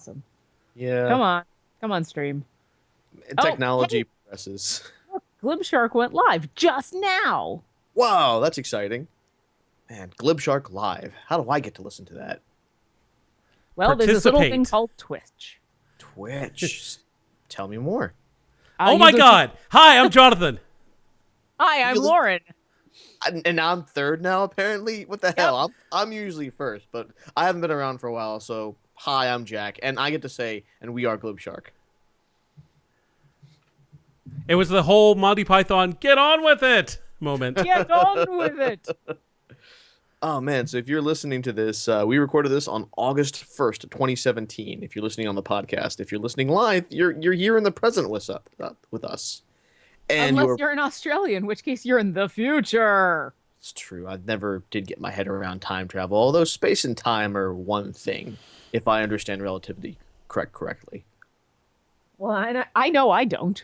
awesome. Yeah, Come on, stream. Oh, technology hey, progresses. Glib Shark went live just now. Wow, that's exciting. Man, Glib Shark Live. How do I get to listen to that? Well, there's this little thing Participate. called Twitch. Twitch. Tell me more. Oh You my go to. God! Hi, I'm Jonathan. Hi, I'm Really? Lauren. And now I'm third now, apparently. What the Yep. hell? I'm usually first, but I haven't been around for a while, so hi, I'm Jack, and I get to say, and we are Glib Shark. It was the whole Monty Python "Get on with it" moment. Get on with it. Oh man, so if you're listening to this, we recorded this on August 1st, 2017. If you're listening on the podcast, if you're listening live, you're here in the present with us. And Unless you're in Australia, in which case you're in the future. it's true. I never did get my head around time travel, although space and time are one thing, if I understand relativity correctly. Well, I know I don't.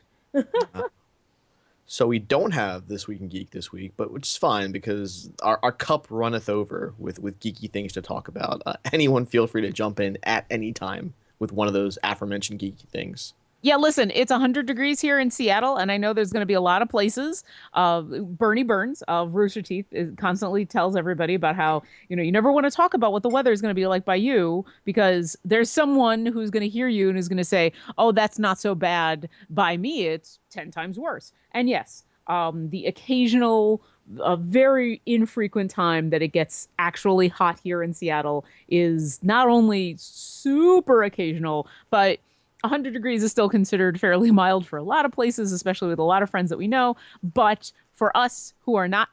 So we don't have This Week in Geek this week, but which is fine because our cup runneth over with geeky things to talk about. Anyone feel free to jump in at any time with one of those aforementioned geeky things. Yeah, listen, it's 100 degrees here in Seattle, and I know there's going to be a lot of places. Bernie Burns of Rooster Teeth constantly tells everybody about how, you never want to talk about what the weather is going to be like by you because there's someone who's going to hear you and who's going to say, oh, that's not so bad. By me, it's 10 times worse. And yes, the occasional, very infrequent time that it gets actually hot here in Seattle is not only super occasional, but 100 degrees is still considered fairly mild for a lot of places, especially with a lot of friends that we know. But for us who are not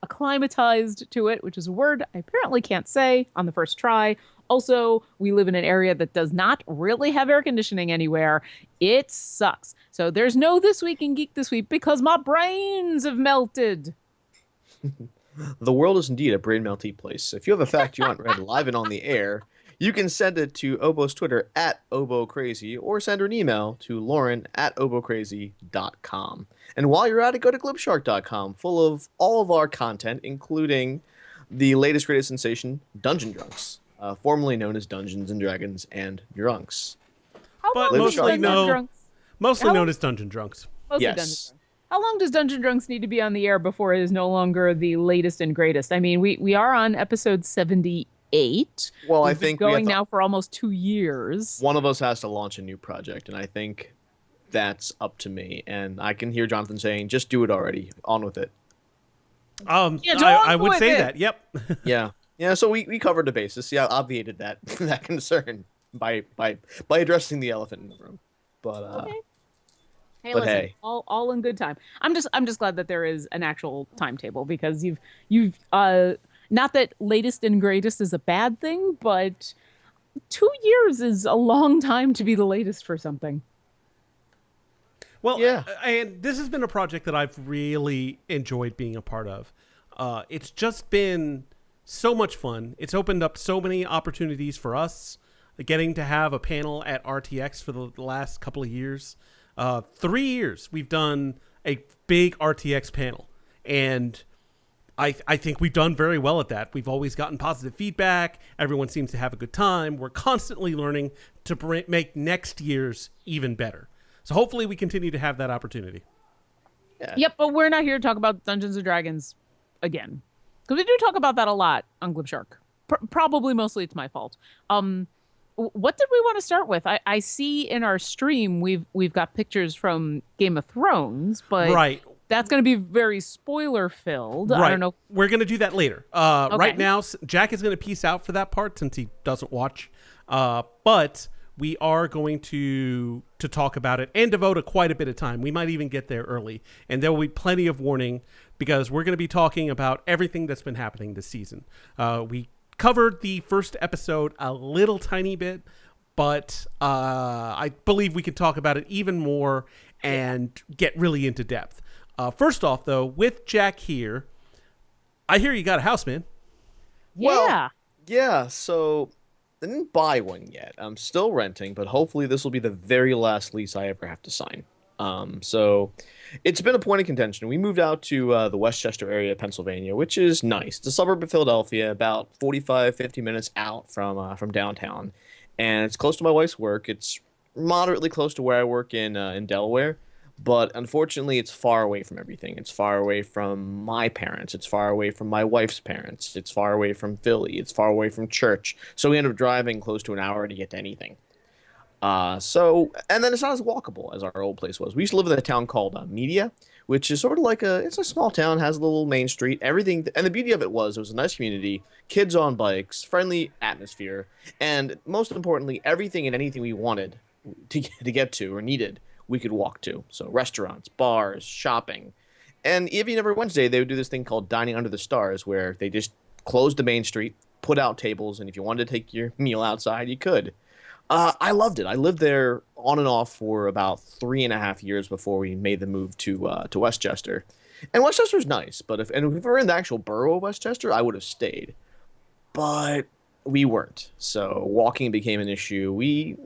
acclimatized to it, which is a word I apparently can't say on the first try. Also, we live in an area that does not really have air conditioning anywhere. It sucks. So there's no This Week in Geek this week because my brains have melted. The world is indeed a brain melty place. If you have a fact you want read live and on the air, you can send it to Obo's Twitter at OboCrazy or send her an email to Lauren at OboCrazy.com. And while you're at it, go to glibshark.com, full of all of our content, including the latest greatest sensation, Dungeon Drunks, formerly known as Dungeons and Dragons and Drunks. How But long Live does Shark. Dungeon Drunks? Mostly How- known as Dungeon Drunks. Mostly Dungeon Yes. Drunks. How long does Dungeon Drunks need to be on the air before it is no longer the latest and greatest? I mean, we are on episode 78. Well, I We've been think we have going to- now for almost 2 years. one of us has to launch a new project, and I think that's up to me. And I can hear Jonathan saying, just do it already. On with it. Get I on would with say it. that. Yep. Yeah. Yeah, so we covered the basis. Yeah, obviated that that concern by addressing the elephant in the room. But Okay. Hey, But listen, hey. all in good time. I'm just glad that there is an actual timetable because you've not that latest and greatest is a bad thing, but 2 years is a long time to be the latest for something. Well, Yeah. and this has been a project that I've really enjoyed being a part of. It's just been so much fun. It's opened up so many opportunities for us, getting to have a panel at RTX for the last couple of years. 3 years we've done a big RTX panel, and I think we've done very well at that. We've always gotten positive feedback. Everyone seems to have a good time. We're constantly learning to make next year's even better. So hopefully we continue to have that opportunity. yeah. Yep, but we're not here to talk about Dungeons and Dragons again because we do talk about that a lot on Glib Shark. Probably mostly it's my fault. What did we want to start with? I see in our stream we've got pictures from Game of Thrones, but Right. that's going to be very spoiler filled. Right. I don't know. We're going to do that later. Okay. Right now, Jack is going to peace out for that part since he doesn't watch. But we are going to talk about it and devote quite a bit of time. We might even get there early. And there will be plenty of warning because we're going to be talking about everything that's been happening this season. We covered the first episode a little tiny bit, but I believe we can talk about it even more and get really into depth. First off, though, with Jack here, I hear you got a house, man. Well, Yeah. Yeah, so I didn't buy one yet. I'm still renting, but hopefully this will be the very last lease I ever have to sign. So it's been a point of contention. We moved out to the Westchester area of Pennsylvania, which is nice. It's a suburb of Philadelphia, about 45, 50 minutes out from downtown. and it's close to my wife's work. It's moderately close to where I work in Delaware, but unfortunately, it's far away from everything. It's far away from my parents. It's far away from my wife's parents. It's far away from Philly. It's far away from church. So we end up driving close to an hour to get to anything. And then it's not as walkable as our old place was. We used to live in a town called Media, which is sort of like it's a small town, has a little main street, everything. And the beauty of it was a nice community, kids on bikes, friendly atmosphere, and most importantly, everything and anything we wanted to get to or needed, we could walk to. So restaurants, bars, shopping. And even every Wednesday, they would do this thing called Dining Under the Stars, where they just closed the main street, put out tables, and if you wanted to take your meal outside, you could. I loved it. I lived there on and off for about 3.5 years before we made the move to Westchester. And Westchester's nice, but if we were in the actual borough of Westchester, I would have stayed. But we weren't. So walking became an issue.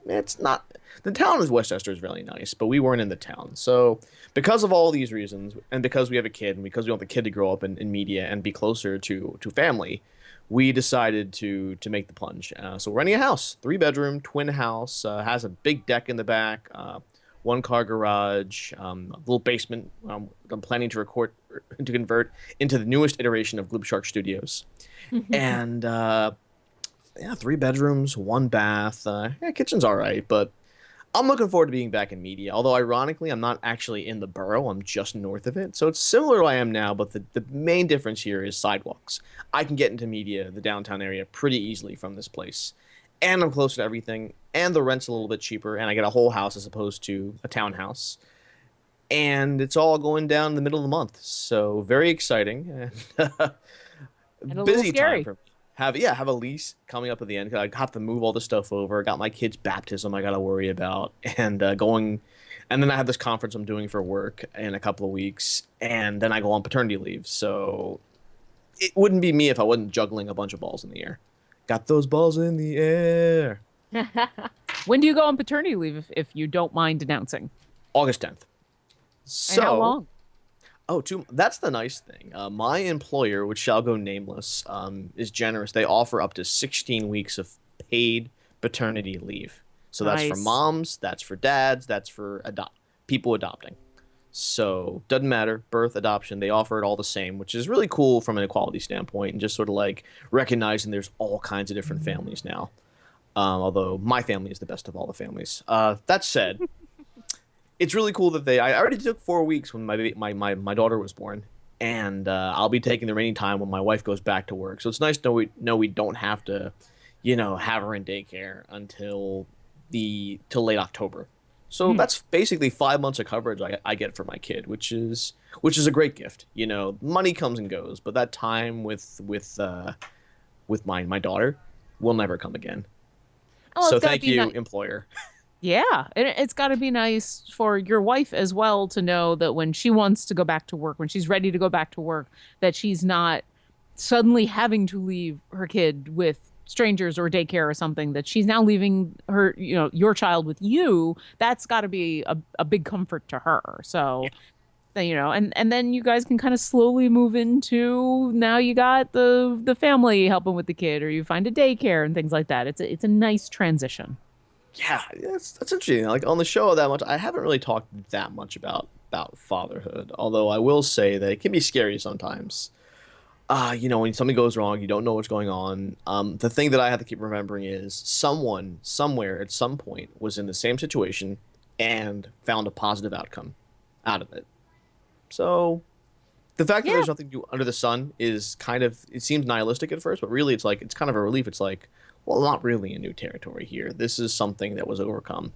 It's not the town of Westchester is really nice, but we weren't in the town. So because of all these reasons, and because we have a kid, and because we want the kid to grow up in media and be closer to family, we decided to make the plunge. So we're renting a house, 3 bedroom, twin house, has a big deck in the back, 1 car garage, a little basement. I'm planning to convert into the newest iteration of Glib Studios, and yeah, 3 bedrooms, 1 bath. Yeah, kitchen's all right, but I'm looking forward to being back in media. Although ironically, I'm not actually in the borough. I'm just north of it. So it's similar to where I am now, but the main difference here is sidewalks. I can get into media, the downtown area, pretty easily from this place. And I'm close to everything. And the rent's a little bit cheaper. And I get a whole house as opposed to a townhouse. And it's all going down in the middle of the month. So very exciting. And a little Busy time scary. for me. Have a lease coming up at the end. I have to move all this stuff over. Got my kid's baptism I got to worry about, and and then I have this conference I'm doing for work in a couple of weeks, and then I go on paternity leave. So it wouldn't be me if I wasn't juggling a bunch of balls in the air. Got those balls in the air. When do you go on paternity leave, if you don't mind announcing? August 10th. And how So long? that's the nice thing. My employer, which shall go nameless, is generous. They offer up to 16 weeks of paid paternity leave. So that's for Nice. moms, that's for dads, that's for people adopting. So doesn't matter, birth, adoption, they offer it all the same, which is really cool from an equality standpoint, and just sort of like recognizing there's all kinds of different families now. Although my family is the best of all the families. That said, it's really cool that I already took 4 weeks when my daughter was born, and I'll be taking the remaining time when my wife goes back to work. So it's nice to know we don't have to, have her in daycare until till late October. So Hmm. that's basically 5 months of coverage I get for my kid, which is a great gift. Money comes and goes, but that time with my daughter will never come again. Oh, So it's got to thank be you, nice. employer. Yeah, and it's got to be nice for your wife as well to know that when she wants to go back to work, when she's ready to go back to work, that she's not suddenly having to leave her kid with strangers or daycare or something, that she's now leaving her, your child with you. That's got to be a big comfort to her. So, and then you guys can kind of slowly move into, now you got the family helping with the kid, or you find a daycare and things like that. It's a nice transition. Yeah, that's interesting. Like on the show that much, I haven't really talked that much about fatherhood. Although I will say that it can be scary sometimes. When something goes wrong, you don't know what's going on. The thing that I have to keep remembering is someone somewhere at some point was in the same situation and found a positive outcome out of it. So the fact that Yeah. there's nothing new under the sun is it seems nihilistic at first, but really it's kind of a relief. It's like, well, not really a new territory here. This is something that was overcome.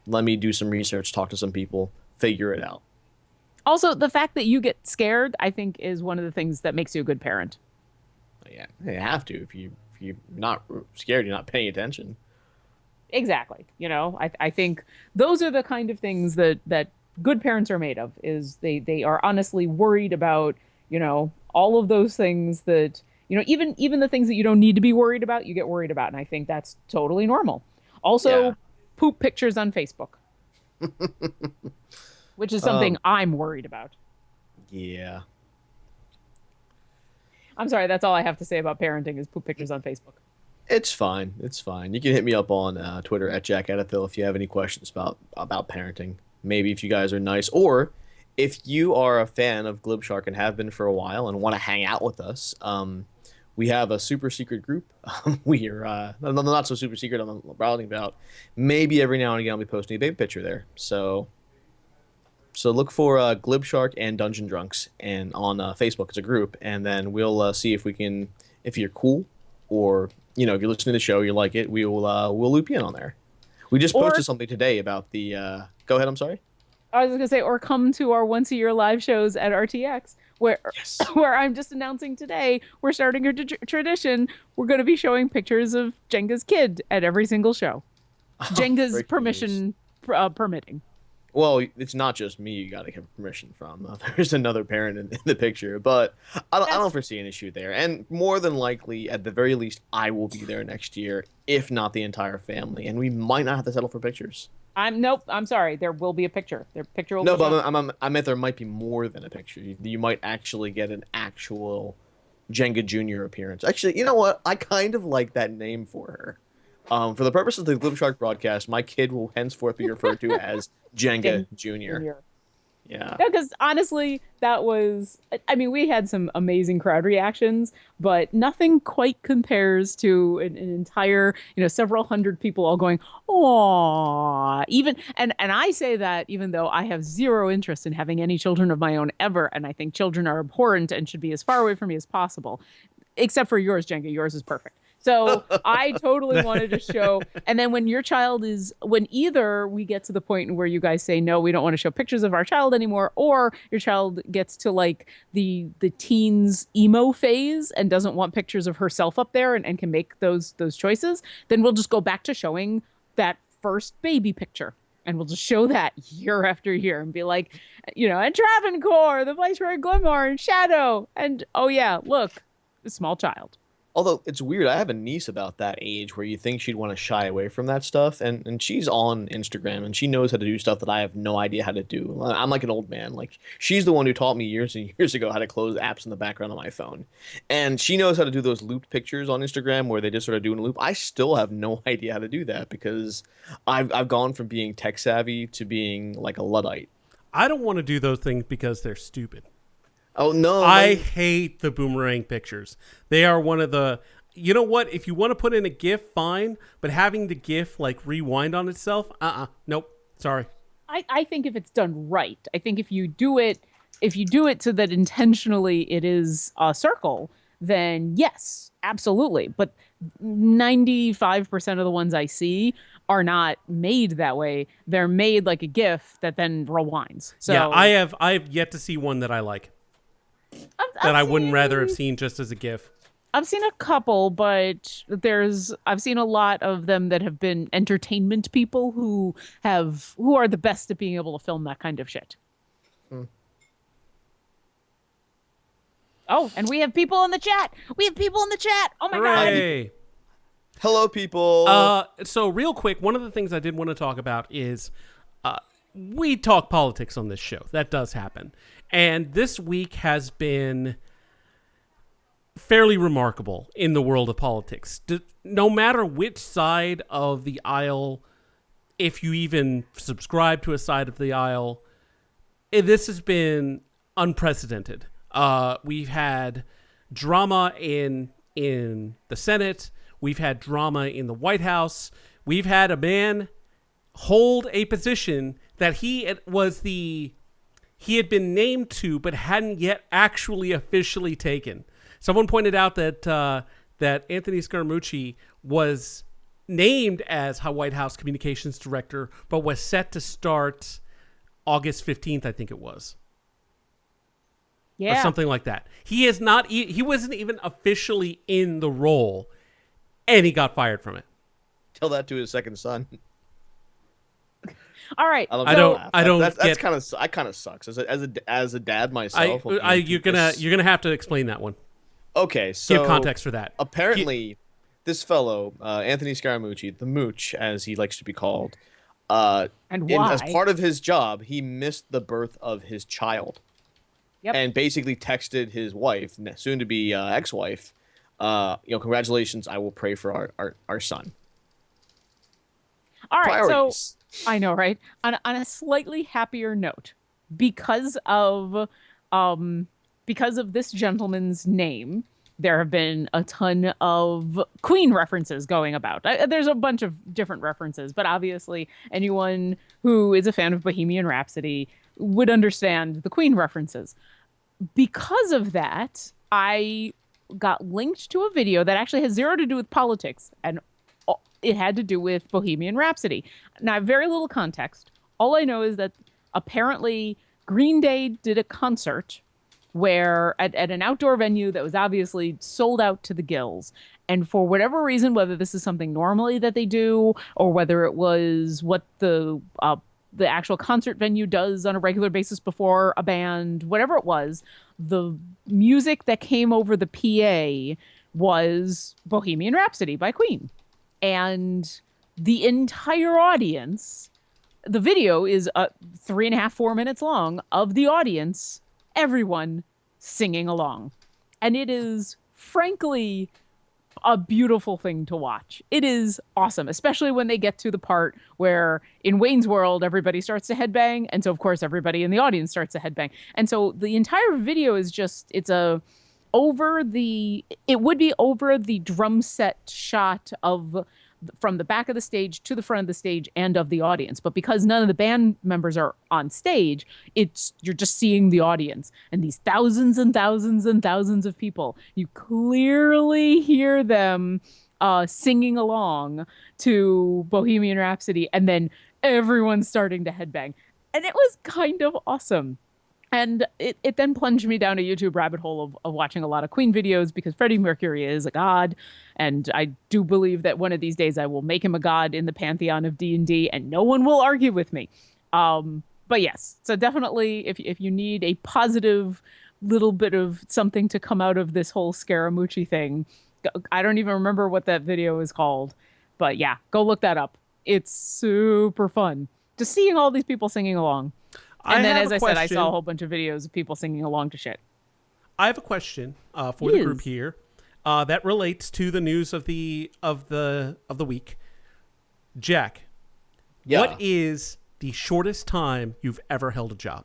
Let me do some research, talk to some people, figure it out. Also, the fact that you get scared, I think, is one of the things that makes you a good parent. Yeah, you have to. If you're not scared, you're not paying attention. Exactly. I think those are the kind of things that good parents are made of, is they are honestly worried about, all of those things that, even the things that you don't need to be worried about, you get worried about. And I think that's totally normal. Yeah. Also, poop pictures on Facebook, which is something Um. I'm worried about. Yeah. I'm sorry, that's all I have to say about parenting is poop pictures on Facebook. It's fine. It's fine. You can hit me up on Twitter at Jack Edithil if you have any questions about parenting. Maybe if you guys are nice, or if you are a fan of Glib Shark and have been for a while and want to hang out with us. We have a super secret group. We are not so super secret. I'm routing about. Maybe every now and again I'll be posting a baby picture there. So look for Glib Shark and Dungeon Drunks and on Facebook as a group, and then we'll see if we can, if you're cool, or if you're listening to the show, you like it, we'll loop you in on there. We just Or posted something today about the. Go ahead. I'm sorry. I was gonna say, or come to our once a year live shows at RTX, where Yes. where I'm just announcing today we're starting a tradition. We're going to be showing pictures of Jenga's kid at every single show. Jenga's Breaking news. permission permitting. Well, it's not just me you got to get permission from. There's another parent in the picture, but I don't That's foresee an issue there. And more than likely, at the very least, I will be there next year, if not the entire family. And we might not have to settle for pictures. Nope. I'm sorry. There will be a picture. Their picture will No, be shown. but I meant there might be more than a picture. You might actually get an actual Jenga Junior appearance. Actually, you know what? I kind of like that name for her. For the purposes of the Glib Shark broadcast, my kid will henceforth be referred to as Jenga Jenga Junior. Junior. Yeah. No, because honestly, that was, I mean, we had some amazing crowd reactions, but nothing quite compares to an entire, several hundred people all going, "Aw," even, and I say that even though I have zero interest in having any children of my own ever, and I think children are abhorrent and should be as far away from me as possible, except for yours, Jenga. Yours is perfect. So I totally wanted to show. And then when either we get to the point where you guys say, no, we don't want to show pictures of our child anymore, or your child gets to like the teens emo phase and doesn't want pictures of herself up there and can make those choices, then we'll just go back to showing that first baby picture. And we'll just show that year after year and be like, and Travancore, the Viceroy Glenmore, and Shadow. And oh yeah, look, a small child. Although it's weird, I have a niece about that age where you think she'd want to shy away from that stuff, and she's on Instagram and she knows how to do stuff that I have no idea how to do. I'm like an old man. Like she's the one who taught me years and years ago how to close apps in the background on my phone, and she knows how to do those looped pictures on Instagram where they just sort of do in a loop. I still have no idea how to do that because I've gone from being tech savvy to being like a luddite. I don't want to do those things because they're stupid. Oh no! I hate the boomerang pictures. They are one of the. You know what? If you want to put in a GIF, fine. But having the GIF like rewind on itself, nope. Sorry. I think if it's done right, I think if you do it so that intentionally it is a circle, then yes, absolutely. But 95% of the ones I see are not made that way. They're made like a GIF that then rewinds. So Yeah, I have yet to see one that I like. That I wouldn't rather have seen just as a GIF. I've seen a couple, but I've seen a lot of them that have been entertainment people who are the best at being able to film that kind of shit. Hmm. Oh, and we have people in the chat. Oh my god. Hooray! Hello, people. So real quick, one of the things I did want to talk about is we talk politics on this show. That does happen. And this week has been fairly remarkable in the world of politics. No matter which side of the aisle, if you even subscribe to a side of the aisle, this has been unprecedented. We've had drama in the Senate. We've had drama in the White House. We've had a man hold a position that he had been named to, but hadn't yet actually officially taken. Someone pointed out that Anthony Scaramucci was named as White House Communications Director, but was set to start August 15th, I think it was. Yeah. Or something like that. He wasn't even officially in the role, and he got fired from it. Tell that to his second son. All right. I don't That's get. kind of sucks as a dad myself. You're gonna have to explain that one. Okay, so Give context for that. Apparently, this fellow Anthony Scaramucci, the Mooch, as he likes to be called, And why? as part of his job, he missed the birth of his child. Yep. And basically texted his wife, soon to be ex-wife, congratulations. I will pray for our son. All right, so Priorities. I know, right? On a slightly happier note, because of um because of this gentleman's name, there have been a ton of Queen references going about. There's a bunch of different references, but obviously anyone who is a fan of Bohemian Rhapsody would understand the Queen references. Because of that, I got linked to a video that actually has zero to do with politics, and it had to do with Bohemian Rhapsody. Now, I have very little context. All I know is that apparently Green Day did a concert where at an outdoor venue that was obviously sold out to the gills. And for whatever reason, whether this is something normally that they do or whether it was what the actual concert venue does on a regular basis before a band, whatever it was, the music that came over the PA was Bohemian Rhapsody by Queen. And the entire audience, the video is 3.5, 4 minutes long of the audience, everyone singing along. And it is frankly a beautiful thing to watch. It is awesome, especially when they get to the part where in Wayne's World, everybody starts to headbang. And so, of course, everybody in the audience starts to headbang. And so the entire video is just, it would be over the drum set shot of from the back of the stage to the front of the stage and of the audience. But because none of the band members are on stage, you're just seeing the audience and these thousands and thousands and thousands of people. You clearly hear them singing along to Bohemian Rhapsody, and then everyone's starting to headbang. And it was kind of awesome. And it then plunged me down a YouTube rabbit hole of watching a lot of Queen videos because Freddie Mercury is a god. And I do believe that one of these days I will make him a god in the pantheon of D&D and no one will argue with me. But yes, so definitely if you need a positive little bit of something to come out of this whole Scaramucci thing, I don't even remember what that video is called. But yeah, go look that up. It's super fun. Just seeing all these people singing along. And then, as I said, I saw a whole bunch of videos of people singing along to shit. I have a question for the group here that relates to the news of the week. Jack, what is the shortest time you've ever held a job?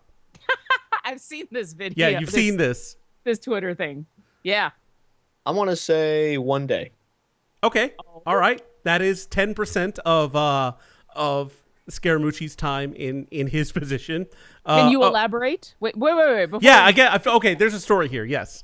I've seen this video. Yeah, you've seen this Twitter thing. Yeah. I want to say 1 day. Okay. All right. That is 10% of Scaramucci's time in his position. Can you elaborate? Wait. Yeah, I get. Okay, there's a story here. Yes.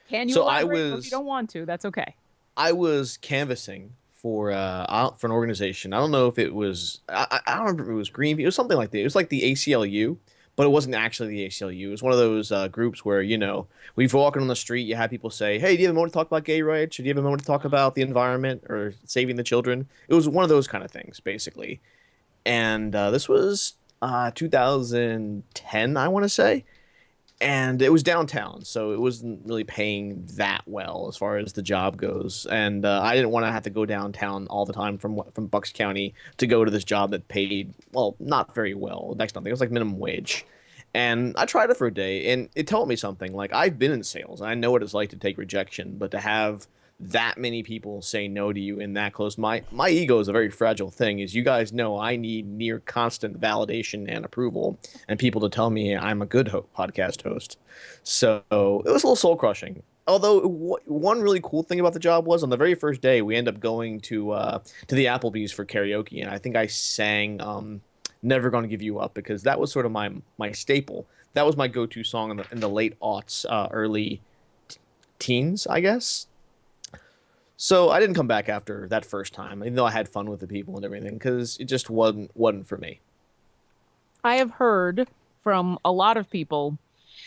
Can you elaborate? If you don't want to, that's okay. I was canvassing for an organization. I don't know if it was. I don't remember if it was Green. It was something like that. It was like the ACLU, but it wasn't actually the ACLU. It was one of those groups where when you're walking on the street, you have people say, "Hey, do you have a moment to talk about gay rights? Or do you have a moment to talk about the environment or saving the children?" It was one of those kind of things, basically. And this was 2010, I want to say, and it was downtown, so it wasn't really paying that well as far as the job goes. And I didn't want to have to go downtown all the time from Bucks County to go to this job that paid, well, not very well. Next to nothing, it was like minimum wage. And I tried it for a day, and it taught me something. Like, I've been in sales, and I know what it's like to take rejection, but to have that many people say no to you in that close, my ego is a very fragile thing. As you guys know, I need near constant validation and approval and people to tell me I'm a good podcast host. So it was a little soul crushing. Although one really cool thing about the job was on the very first day we ended up going to the Applebee's for karaoke, and I think I sang "Never Gonna Give You Up" because that was sort of my staple. That was my go-to song in the late aughts, early teens, I guess. So I didn't come back after that first time, even though I had fun with the people and everything, because it just wasn't for me. I have heard from a lot of people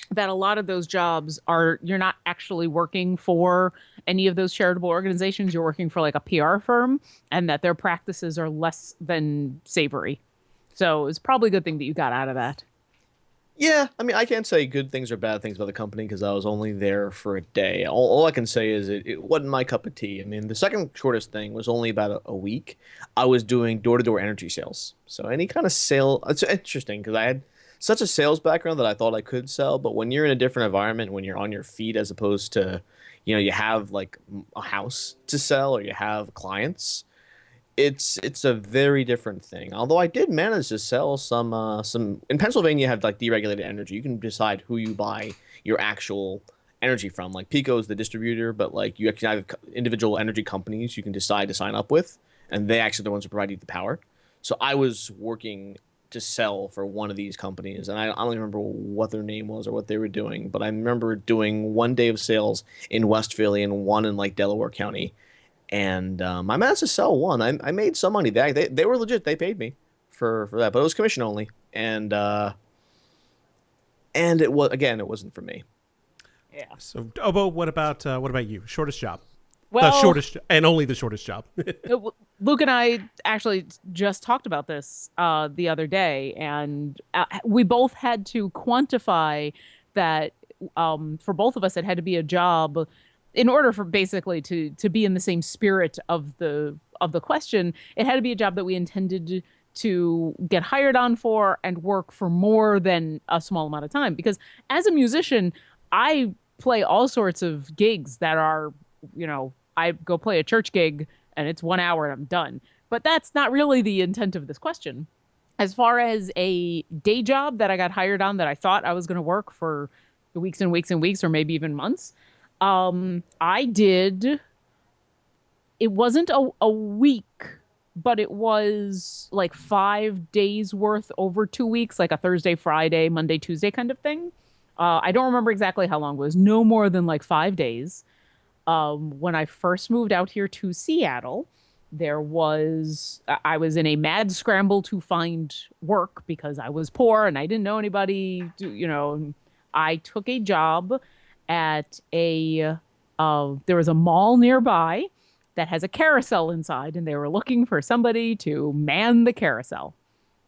that a lot of those jobs you're not actually working for any of those charitable organizations. You're working for like a PR firm, and that their practices are less than savory. So it's probably a good thing that you got out of that. Yeah, I mean, I can't say good things or bad things about the company because I was only there for a day. All I can say is it wasn't my cup of tea. I mean, the second shortest thing was only about a week. I was doing door-to-door energy sales. So any kind of sale, it's interesting because I had such a sales background that I thought I could sell. But when you're in a different environment, when you're on your feet as opposed to, you have like a house to sell or you have clients. It's a very different thing. Although I did manage to sell some in Pennsylvania. You have like deregulated energy. You can decide who you buy your actual energy from. Like Pico is the distributor, but like you can have individual energy companies you can decide to sign up with, and they actually the ones who provide you the power. So I was working to sell for one of these companies, and I don't even remember what their name was or what they were doing, but I remember doing one day of sales in West Philly and one in like Delaware County, and I managed to sell one. I made some money back. They were legit. They paid me for that, but it was commission only, and it was again it wasn't for me. Yeah. So, Obo, what about you? Shortest job, the Well, shortest, and only the shortest job. Luke and I actually just talked about this the other day, and we both had to quantify that for both of us, it had to be a job in order for basically to be in the same spirit of the question. It had to be a job that we intended to get hired on for and work for more than a small amount of time. Because as a musician, I play all sorts of gigs that are, I go play a church gig and it's 1 hour and I'm done. But that's not really the intent of this question. As far as a day job that I got hired on that I thought I was going to work for weeks and weeks and weeks or maybe even months, I did, it wasn't a week, but it was like 5 days worth over 2 weeks, like a Thursday, Friday, Monday, Tuesday kind of thing. I don't remember exactly how long it was, no more than like 5 days. When I first moved out here to Seattle, I was in a mad scramble to find work because I was poor and I didn't know anybody. I took a job at there was a mall nearby that has a carousel inside, and they were looking for somebody to man the carousel.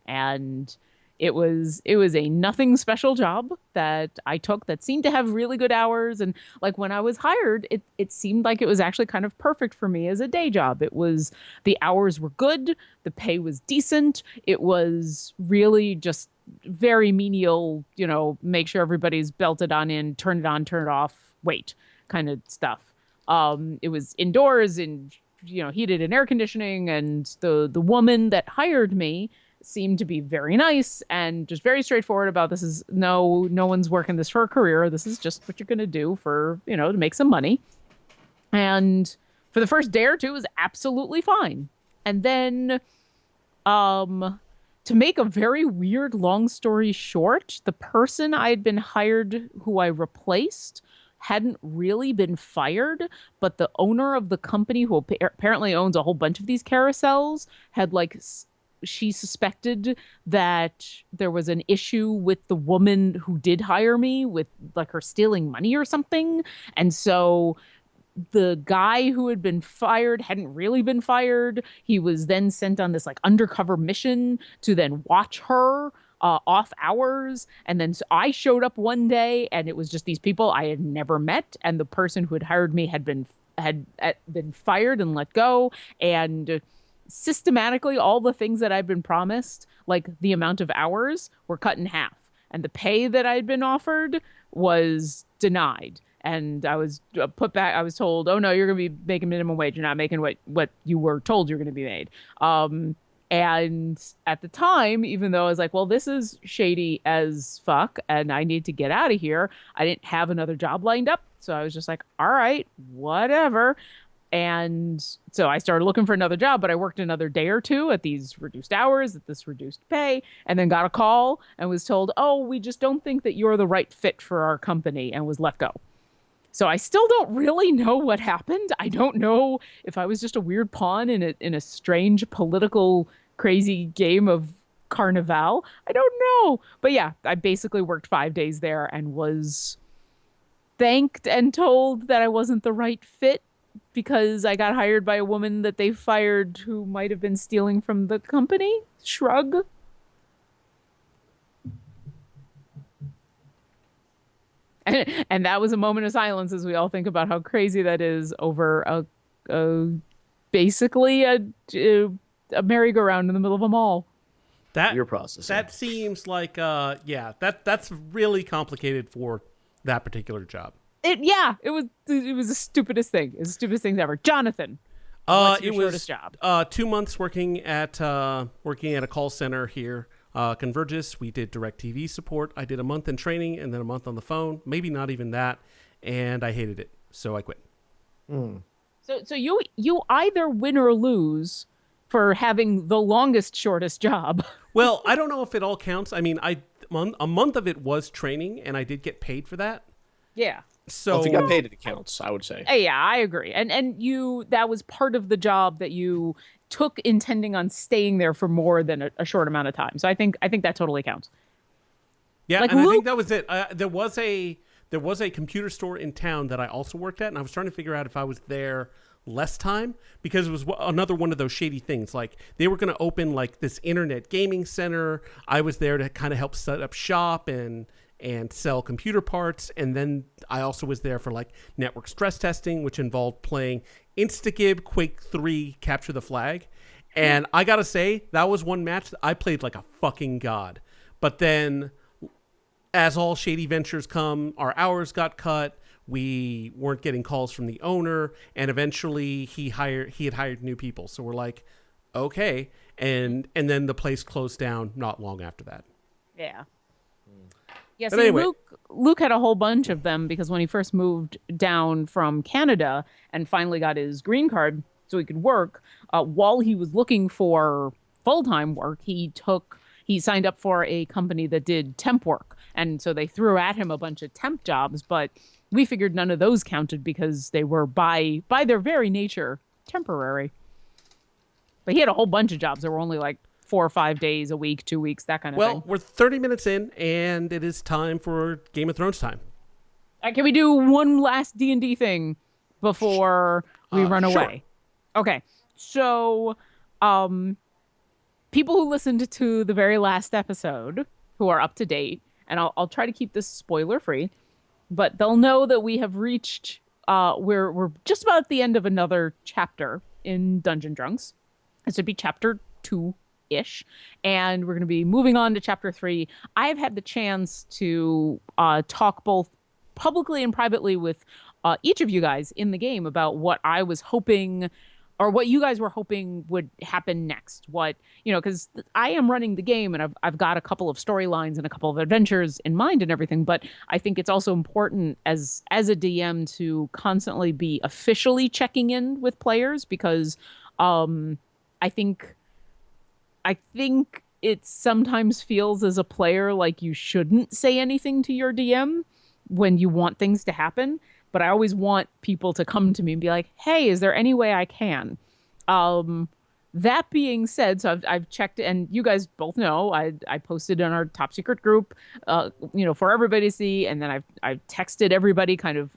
And it was a nothing special job that I took that seemed to have really good hours. And like when I was hired, it seemed like it was actually kind of perfect for me as a day job. The hours were good, the pay was decent, it was really just very menial, make sure everybody's belted on, turn it on, turn it off, wait, kind of stuff. It was indoors and heated and air conditioning, and the woman that hired me seemed to be very nice and just very straightforward about, this is no one's working this for a career. This is just what you're going to do for, to make some money. And for the first day or two it was absolutely fine. And then to make a very weird long story short, the person I had been hired, who I replaced, hadn't really been fired, but the owner of the company, who apparently owns a whole bunch of these carousels, had like she suspected that there was an issue with the woman who did hire me, with like her stealing money or something. And so the guy who had been fired hadn't really been fired. He was then sent on this like undercover mission to then watch her off hours. And then so I showed up one day and it was just these people I had never met. And the person who had hired me had been fired and let go. And systematically, all the things that I'd been promised, like the amount of hours, were cut in half. And the pay that I'd been offered was denied. And I was put back. I was told, "Oh no, you're going to be making minimum wage. You're not making what you were told you're going to be made." And at the time, even though I was like, "Well, this is shady as fuck, and I need to get out of here," I didn't have another job lined up, so I was just like, "All right, whatever." And so I started looking for another job, but I worked another day or two at these reduced hours, at this reduced pay, and then got a call and was told, "Oh, we just don't think that you're the right fit for our company," and was let go. So I still don't really know what happened. I don't know if I was just a weird pawn in a strange political crazy game of Carnival. I don't know. But yeah, I basically worked 5 days there and was thanked and told that I wasn't the right fit because I got hired by a woman that they fired who might have been stealing from the company. Shrug. And that was a moment of silence as we all think about how crazy that is over a basically a merry-go-round in the middle of a mall. That You're processing. that seems like yeah, that's really complicated for that particular job. It was the stupidest thing. It's the stupidest thing ever. Jonathan, what's your It shortest was job? 2 months working at a call center here. Convergys, we did direct TV support. I did a month in training and then a month on the phone. Maybe not even that, and I hated it, so I quit. Hmm. So you either win or lose for having the longest shortest job. Well, I don't know if it all counts. I mean, a month of it was training, and I did get paid for that. Yeah. Well, if you got So paid, it counts, I would say. Yeah, I agree. And you that was part of the job that you took intending on staying there for more than a short amount of time. So I think that totally counts. yeah, Like and I think Luke, that was it. There was a computer store in town that I also worked at, and I was trying to figure out if I was there less time because it was another one of those shady things. Like they were going to open like this internet gaming center. I was there to kind of help set up shop and sell computer parts, and then I also was there for like network stress testing, which involved playing Instagib, Quake 3, Capture the Flag. And I gotta say, that was one match that I played like a fucking god. But then as all shady ventures come, our hours got cut. We weren't getting calls from the owner, and eventually he had hired new people. So we're like, okay, and then the place closed down not long after that. yeah. Yeah, But see, anyway, Luke had a whole bunch of them because when he first moved down from Canada and finally got his green card so he could work, while he was looking for full-time work, he signed up for a company that did temp work. And so they threw at him a bunch of temp jobs, but we figured none of those counted because they were by their very nature temporary. But he had a whole bunch of jobs that were only like 4 or 5 days a week, 2 weeks, that kind of well, thing. we're 30 minutes in, and it is time for Game of Thrones time. Can we do one last D&D thing before we run Sure. away? Okay. So, um, people who listened to the very last episode who are up to date, and I'll try to keep this spoiler free, but they'll know that we have reached we're just about at the end of another chapter in Dungeon Drunks. This would be chapter 2-ish, and we're going to be moving on to chapter 3. I've had the chance to talk both publicly and privately with each of you guys in the game about what I was hoping or what you guys were hoping would happen next. What, because I am running the game and I've got a couple of storylines and a couple of adventures in mind and everything, but I think it's also important as a DM to constantly be officially checking in with players because I think it sometimes feels as a player like you shouldn't say anything to your DM when you want things to happen. But I always want people to come to me and be like, hey, is there any way I can? That being said, so I've checked, and you guys both know I posted on our top secret group, for everybody to see, and then I've texted everybody kind of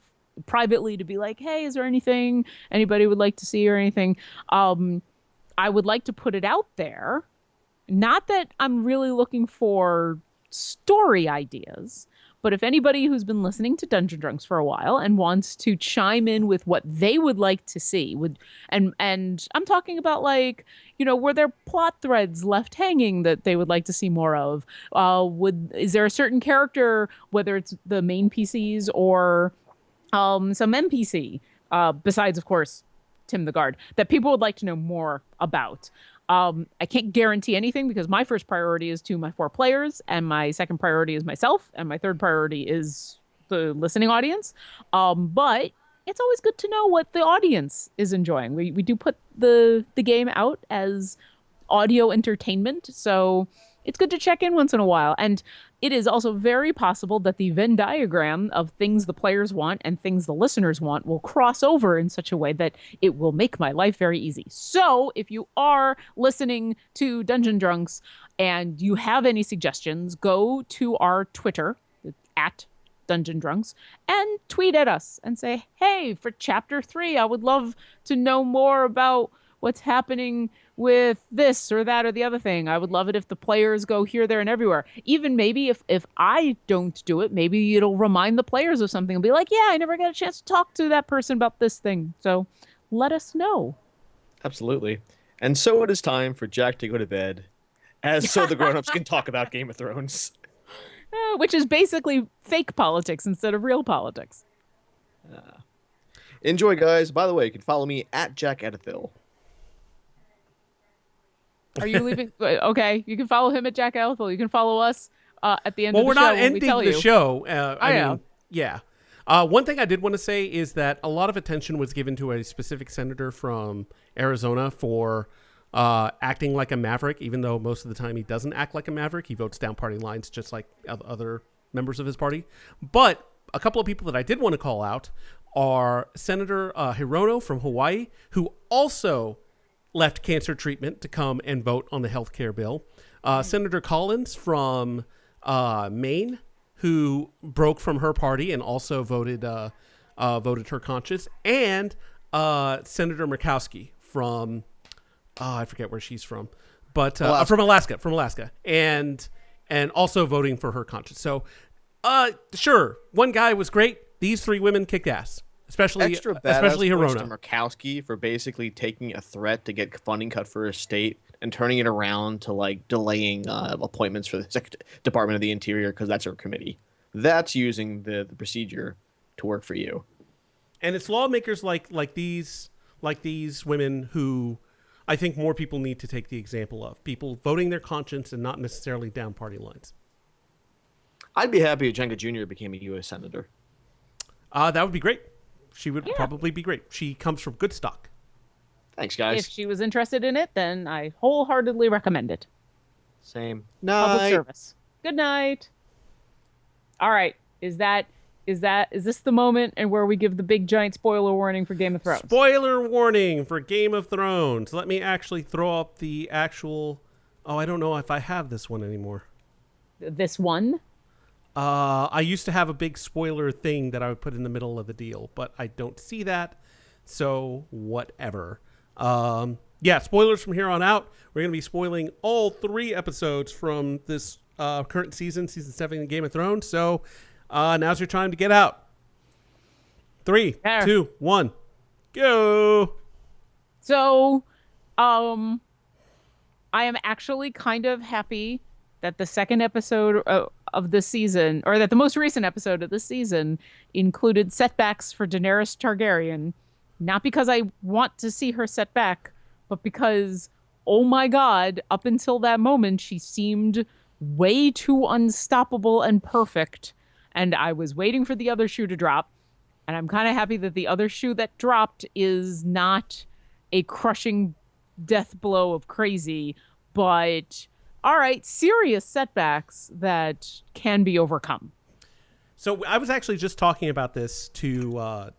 privately to be like, hey, is there anything anybody would like to see or anything? I would like to put it out there. Not that I'm really looking for story ideas, but if anybody who's been listening to Dungeon Drunks for a while and wants to chime in with what they would like to see, and I'm talking about like, were there plot threads left hanging that they would like to see more of? Is there a certain character, whether it's the main PCs or some NPC, besides of course Tim the Guard, that people would like to know more about? I can't guarantee anything because my first priority is to my 4 players, and my second priority is myself, and my third priority is the listening audience. But it's always good to know what the audience is enjoying. We do put the game out as audio entertainment, so it's good to check in once in a while. And it is also very possible that the Venn diagram of things the players want and things the listeners want will cross over in such a way that it will make my life very easy. So if you are listening to Dungeon Drunks and you have any suggestions, go to our Twitter at Dungeon Drunks and tweet at us and say, hey, for chapter 3, I would love to know more about what's happening with this or that or the other thing. I would love it if the players go here, there, and everywhere. Even maybe if I don't do it, maybe it'll remind the players of something and be like, yeah, I never got a chance to talk to that person about this thing. So let us know. Absolutely. And so it is time for Jack to go to bed, as so the grown-ups can talk about Game of Thrones. Which is basically fake politics instead of real politics. Enjoy, guys. By the way, you can follow me at Jack Edithil. Are you leaving? Okay, you can follow him at Jack Elthel. You can follow us at the end Well, of the we're not show when we ending tell the you. show. I I know. mean, yeah. One thing I did want to say is that a lot of attention was given to a specific senator from Arizona for acting like a maverick, even though most of the time he doesn't act like a maverick. He votes down party lines just like other members of his party. But a couple of people that I did want to call out are Senator Hirono from Hawaii, who also left cancer treatment to come and vote on the health care bill. Senator Collins from Maine, who broke from her party and also voted her conscience, and Senator Murkowski from I forget where she's from, but from Alaska, and also voting for her conscience. So, sure, one guy was great. These three women kicked ass, especially Extra points to Hirona. Murkowski for basically taking a threat to get funding cut for his state and turning it around to like delaying appointments for the Department of the Interior because that's her committee. That's using the procedure to work for you. And it's lawmakers like these women who I think more people need to take the example of. People voting their conscience and not necessarily down party lines. I'd be happy if Jenga Jr. became a U.S. senator. That would be great. She would probably be great. She comes from good stock. Thanks, guys. If she was interested in it, then I wholeheartedly recommend it. Same. Public Night. service. Good night. All right. Is this the moment and where we give the big giant spoiler warning for Game of Thrones? Spoiler warning for Game of Thrones. Let me actually throw up the actual. Oh, I don't know if I have this one anymore. This one? I used to have a big spoiler thing that I would put in the middle of the deal, but I don't see that. So whatever. Yeah, spoilers from here on out. We're going to be spoiling all 3 episodes from this current season 7 of Game of Thrones. So now's your time to get out. 3, 2, 1, go. So, I am actually kind of happy that the second episode of this season, or that the most recent episode of this season, included setbacks for Daenerys Targaryen. Not because I want to see her set back, but because, oh my God, up until that moment, she seemed way too unstoppable and perfect. And I was waiting for the other shoe to drop. And I'm kind of happy that the other shoe that dropped is not a crushing death blow of crazy, but all right, serious setbacks that can be overcome. So I was actually just talking about this to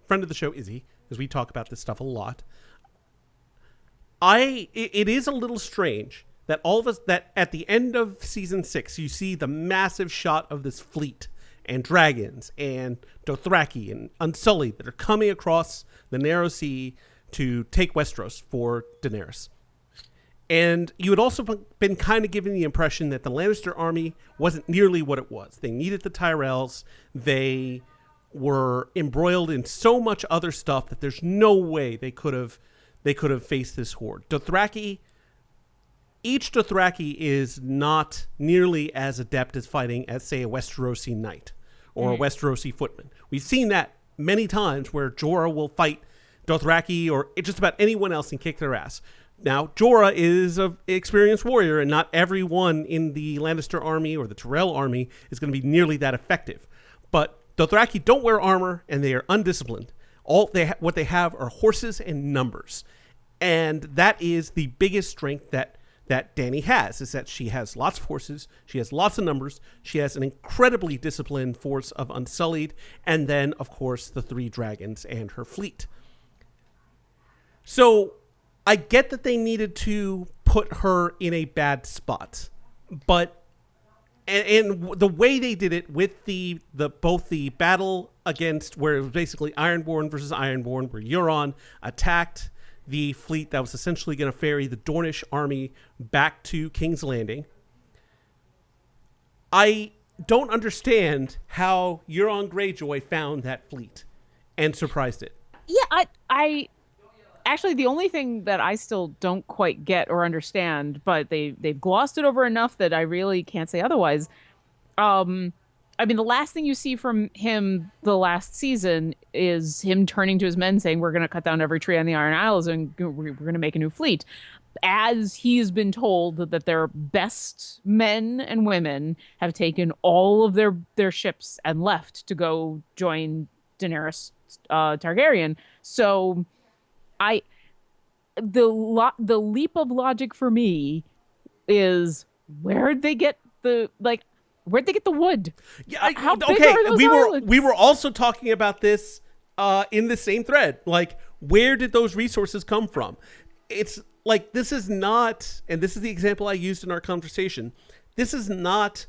friend of the show Izzy, because we talk about this stuff a lot. It is a little strange that all of us, that at the end of season 6 you see the massive shot of this fleet and dragons and Dothraki and Unsullied that are coming across the narrow sea to take Westeros for Daenerys. And you had also been kind of given the impression that the Lannister army wasn't nearly what it was. They needed the Tyrells. They were embroiled in so much other stuff that there's no way they could have faced this horde. Each Dothraki is not nearly as adept as fighting as, say, a Westerosi knight or a Westerosi footman. We've seen that many times where Jorah will fight Dothraki or just about anyone else and kick their ass. Now, Jorah is an experienced warrior, and not everyone in the Lannister army or the Tyrell army is going to be nearly that effective. But Dothraki don't wear armor, and they are undisciplined. What they have are horses and numbers. And that is the biggest strength that Dany has, is that she has lots of horses, she has lots of numbers, she has an incredibly disciplined force of Unsullied, and then, of course, the 3 dragons and her fleet. So I get that they needed to put her in a bad spot, but and the way they did it with the both the battle against, where it was basically Ironborn versus Ironborn, where Euron attacked the fleet that was essentially going to ferry the Dornish army back to King's Landing. I don't understand how Euron Greyjoy found that fleet and surprised it. Yeah, I actually, the only thing that I still don't quite get or understand, but they've glossed it over enough that I really can't say otherwise. I mean, the last thing you see from him the last season is him turning to his men saying, "We're going to cut down every tree on the Iron Isles and we're going to make a new fleet." As he's been told that their best men and women have taken all of their ships and left to go join Daenerys Targaryen. So I the leap of logic for me is where'd they get where'd they get the wood? Yeah, How big okay. are those We islands? were also talking about this in the same thread. Like, where did those resources come from? It's like, this is not, and this is the example I used in our conversation. This is not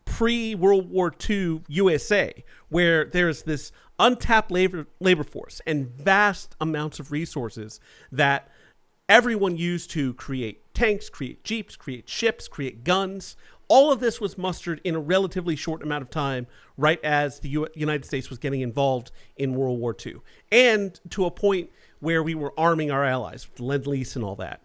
pre-World War II USA, where there's this untapped labor force and vast amounts of resources that everyone used to create tanks, create jeeps, create ships, create guns. All of this was mustered in a relatively short amount of time, right as the United States was getting involved in World War II, and to a point where we were arming our allies with Lend-Lease and all that.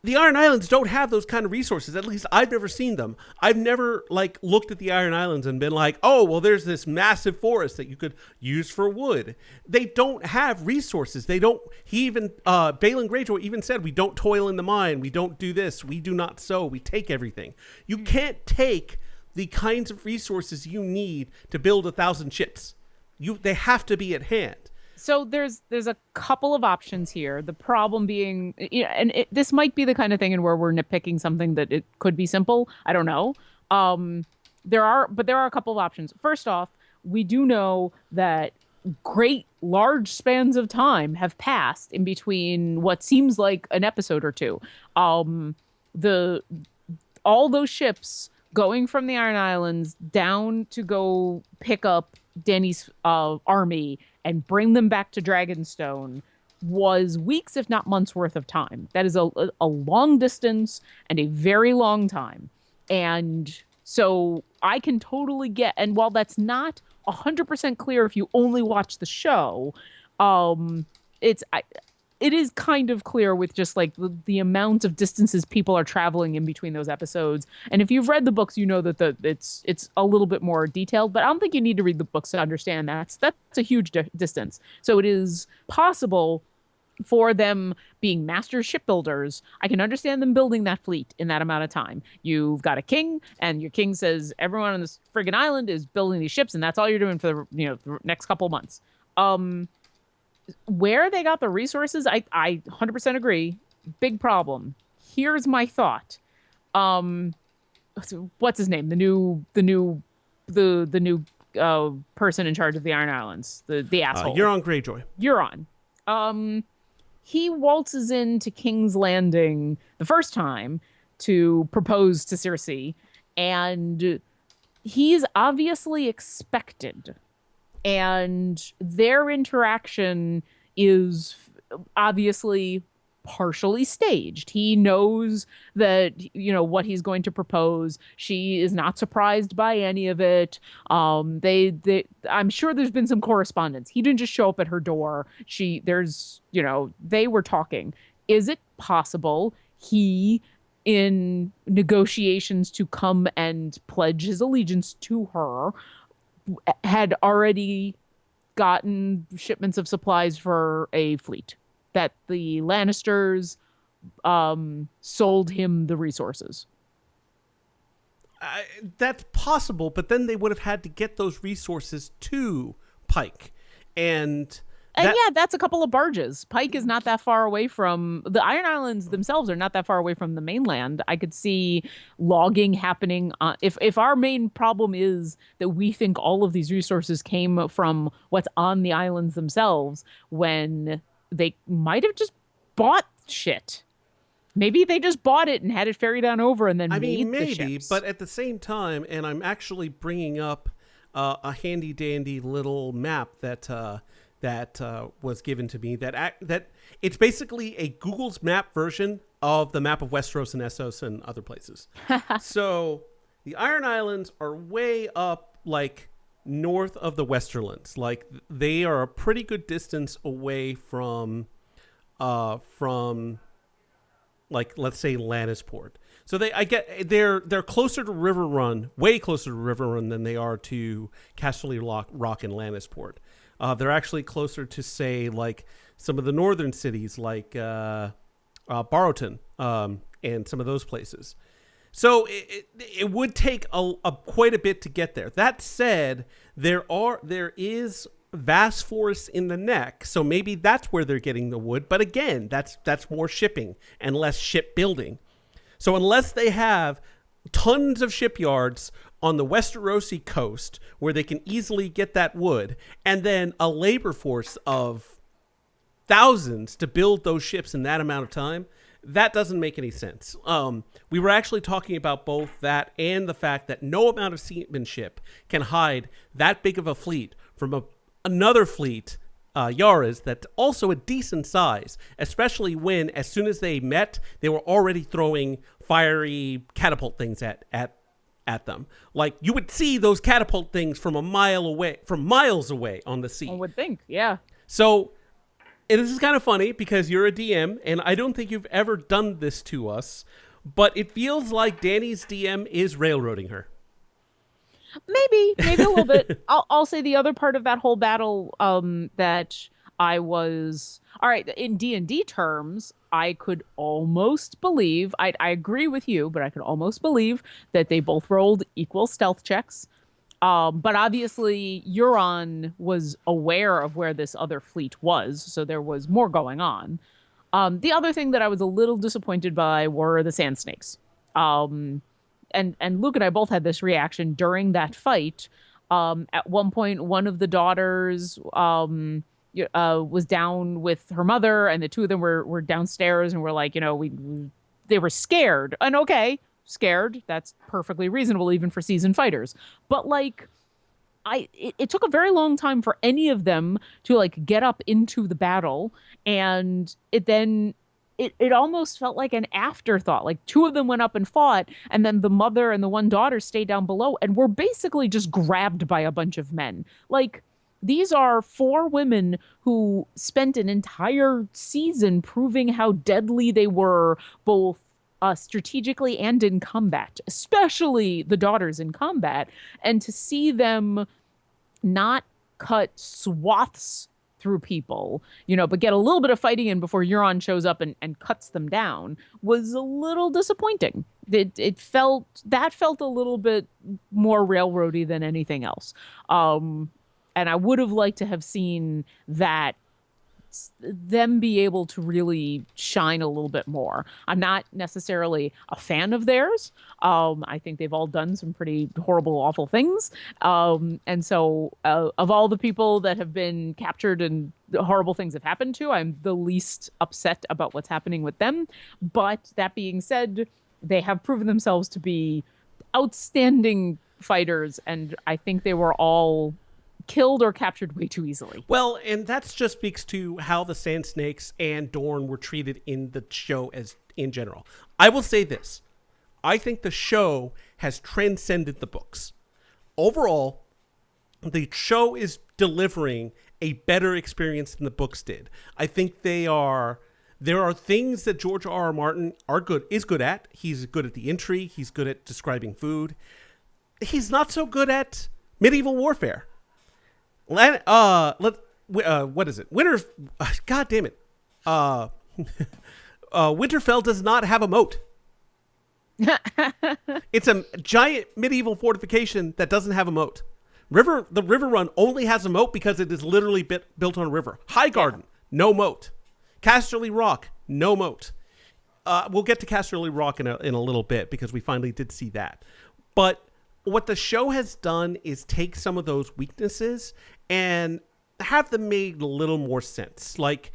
The Iron Islands don't have those kind of resources. At least I've never seen them. I've never looked at the Iron Islands and been like, oh, well, there's this massive forest that you could use for wood. They don't have resources. They don't. He even Balin Greyjoy even said, we don't toil in the mine. We don't do this. We do not sow. We take everything. You can't take the kinds of resources you need to build 1,000 ships. They have to be at hand. So there's a couple of options here. The problem being, this might be the kind of thing in where we're nitpicking something that it could be simple. I don't know. There are a couple of options. First off, we do know that great large spans of time have passed in between what seems like an episode or two. The all those ships going from the Iron Islands down to go pick up Dany's army and bring them back to Dragonstone was weeks, if not months worth of time. That is a long distance and a very long time. And so I can totally get, and while that's not 100% clear if you only watch the show, it is kind of clear with just like the amount of distances people are traveling in between those episodes. And if you've read the books, you know that it's a little bit more detailed, but I don't think you need to read the books to understand that's a huge distance. So it is possible for them being master shipbuilders. I can understand them building that fleet in that amount of time. You've got a king, and your king says everyone on this friggin' island is building these ships, and that's all you're doing for the next couple of months. Where they got the resources, I 100% agree. Big problem. Here's my thought. What's his name? The new person in charge of the Iron Islands. The asshole. Euron Greyjoy. Euron. He waltzes into King's Landing the first time to propose to Cersei, and he's obviously expected. And their interaction is obviously partially staged. He knows that, what he's going to propose. She is not surprised by any of it. I'm sure there's been some correspondence. He didn't just show up at her door. They were talking. Is it possible he, in negotiations to come and pledge his allegiance to her, had already gotten shipments of supplies for a fleet, that the Lannisters sold him the resources? That's possible, but then they would have had to get those resources to Pike. And yeah, that's a couple of barges. Pike is not that far away from the Iron Islands themselves, are not that far away from the mainland. I could see logging happening. If our main problem is that we think all of these resources came from what's on the islands themselves, when they might have just bought shit. Maybe they just bought it and had it ferried on over and then made maybe, the ships. But at the same time, and I'm actually bringing up a handy dandy little map that was given to me, that it's basically a Google's map version of the map of Westeros and Essos and other places. So the Iron Islands are way up, north of the Westerlands. They are a pretty good distance away from like let's say Lannisport. So they're closer to River Run, way closer to River Run than they are to Casterly Rock and Lannisport. They're actually closer to, say, like some of the northern cities, like Barrowton, and some of those places. So it would take quite a bit to get there. That said, there is vast forests in the neck, so maybe that's where they're getting the wood. But again, that's more shipping and less shipbuilding. So unless they have tons of shipyards on the Westerosi coast where they can easily get that wood, and then a labor force of thousands to build those ships in that amount of time, that doesn't make any sense. We were actually talking about both that and the fact that no amount of seamanship can hide that big of a fleet from another fleet, Yara's, that's also a decent size, especially when, as soon as they met, they were already throwing fiery catapult things at them. Like, you would see those catapult things from miles away on the sea. One would think, yeah. So, and this is kind of funny because you're a DM, and I don't think you've ever done this to us, but it feels like Dany's DM is railroading her. Maybe a little bit. I'll say the other part of that whole battle, that I was all right in D&D terms. I could almost believe. I agree with you, but I could almost believe that they both rolled equal stealth checks. But obviously, Euron was aware of where this other fleet was, so there was more going on. The other thing that I was a little disappointed by were the Sand Snakes. And Luke and I both had this reaction during that fight. At one point, one of the daughters was down with her mother, and the two of them were downstairs, and were like, they were scared. And okay, scared, that's perfectly reasonable even for seasoned fighters. But like, it took a very long time for any of them to like get up into the battle, and it almost felt like an afterthought. Like, two of them went up and fought, and then the mother and the one daughter stayed down below and were basically just grabbed by a bunch of men. Like, these are 4 women who spent an entire season proving how deadly they were, both strategically and in combat, especially the daughters in combat. And to see them not cut swaths through people, but get a little bit of fighting in before Euron shows up and cuts them down was a little disappointing. It felt a little bit more railroady than anything else. And I would have liked to have seen them be able to really shine a little bit more. I'm not necessarily a fan of theirs. I think they've all done some pretty horrible, awful things. And so of all the people that have been captured and the horrible things have happened to, I'm the least upset about what's happening with them. But that being said, they have proven themselves to be outstanding fighters, and I think they were all killed or captured way too easily. Well, and that just speaks to how the Sand Snakes and Dorne were treated in the show as in general. I will say this. I think the show has transcended the books. Overall, the show is delivering a better experience than the books did. I think there are things that George R.R. Martin is good at. He's good at the intrigue. He's good at describing food. He's not so good at medieval warfare. What is it? God damn it. Winterfell does not have a moat. It's a giant medieval fortification that doesn't have a moat. The River Run only has a moat because it is literally built on a river. Highgarden, no moat. Casterly Rock, no moat. We'll get to Casterly Rock in a little bit because we finally did see that. But what the show has done is take some of those weaknesses and have them made a little more sense. Like,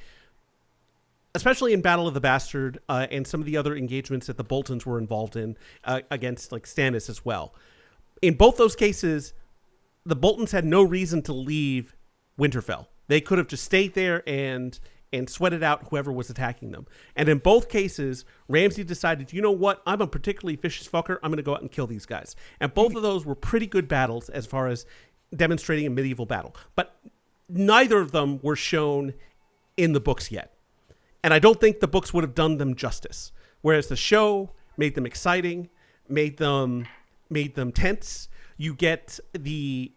especially in Battle of the Bastard and some of the other engagements that the Boltons were involved in against like Stannis as well. In both those cases, the Boltons had no reason to leave Winterfell. They could have just stayed there and sweated out whoever was attacking them. And in both cases, Ramsay decided, you know what? I'm a particularly vicious fucker. I'm going to go out and kill these guys. And both of those were pretty good battles as far as demonstrating a medieval battle. But neither of them were shown in the books yet. And I don't think the books would have done them justice. Whereas the show made them exciting, made them tense. You get the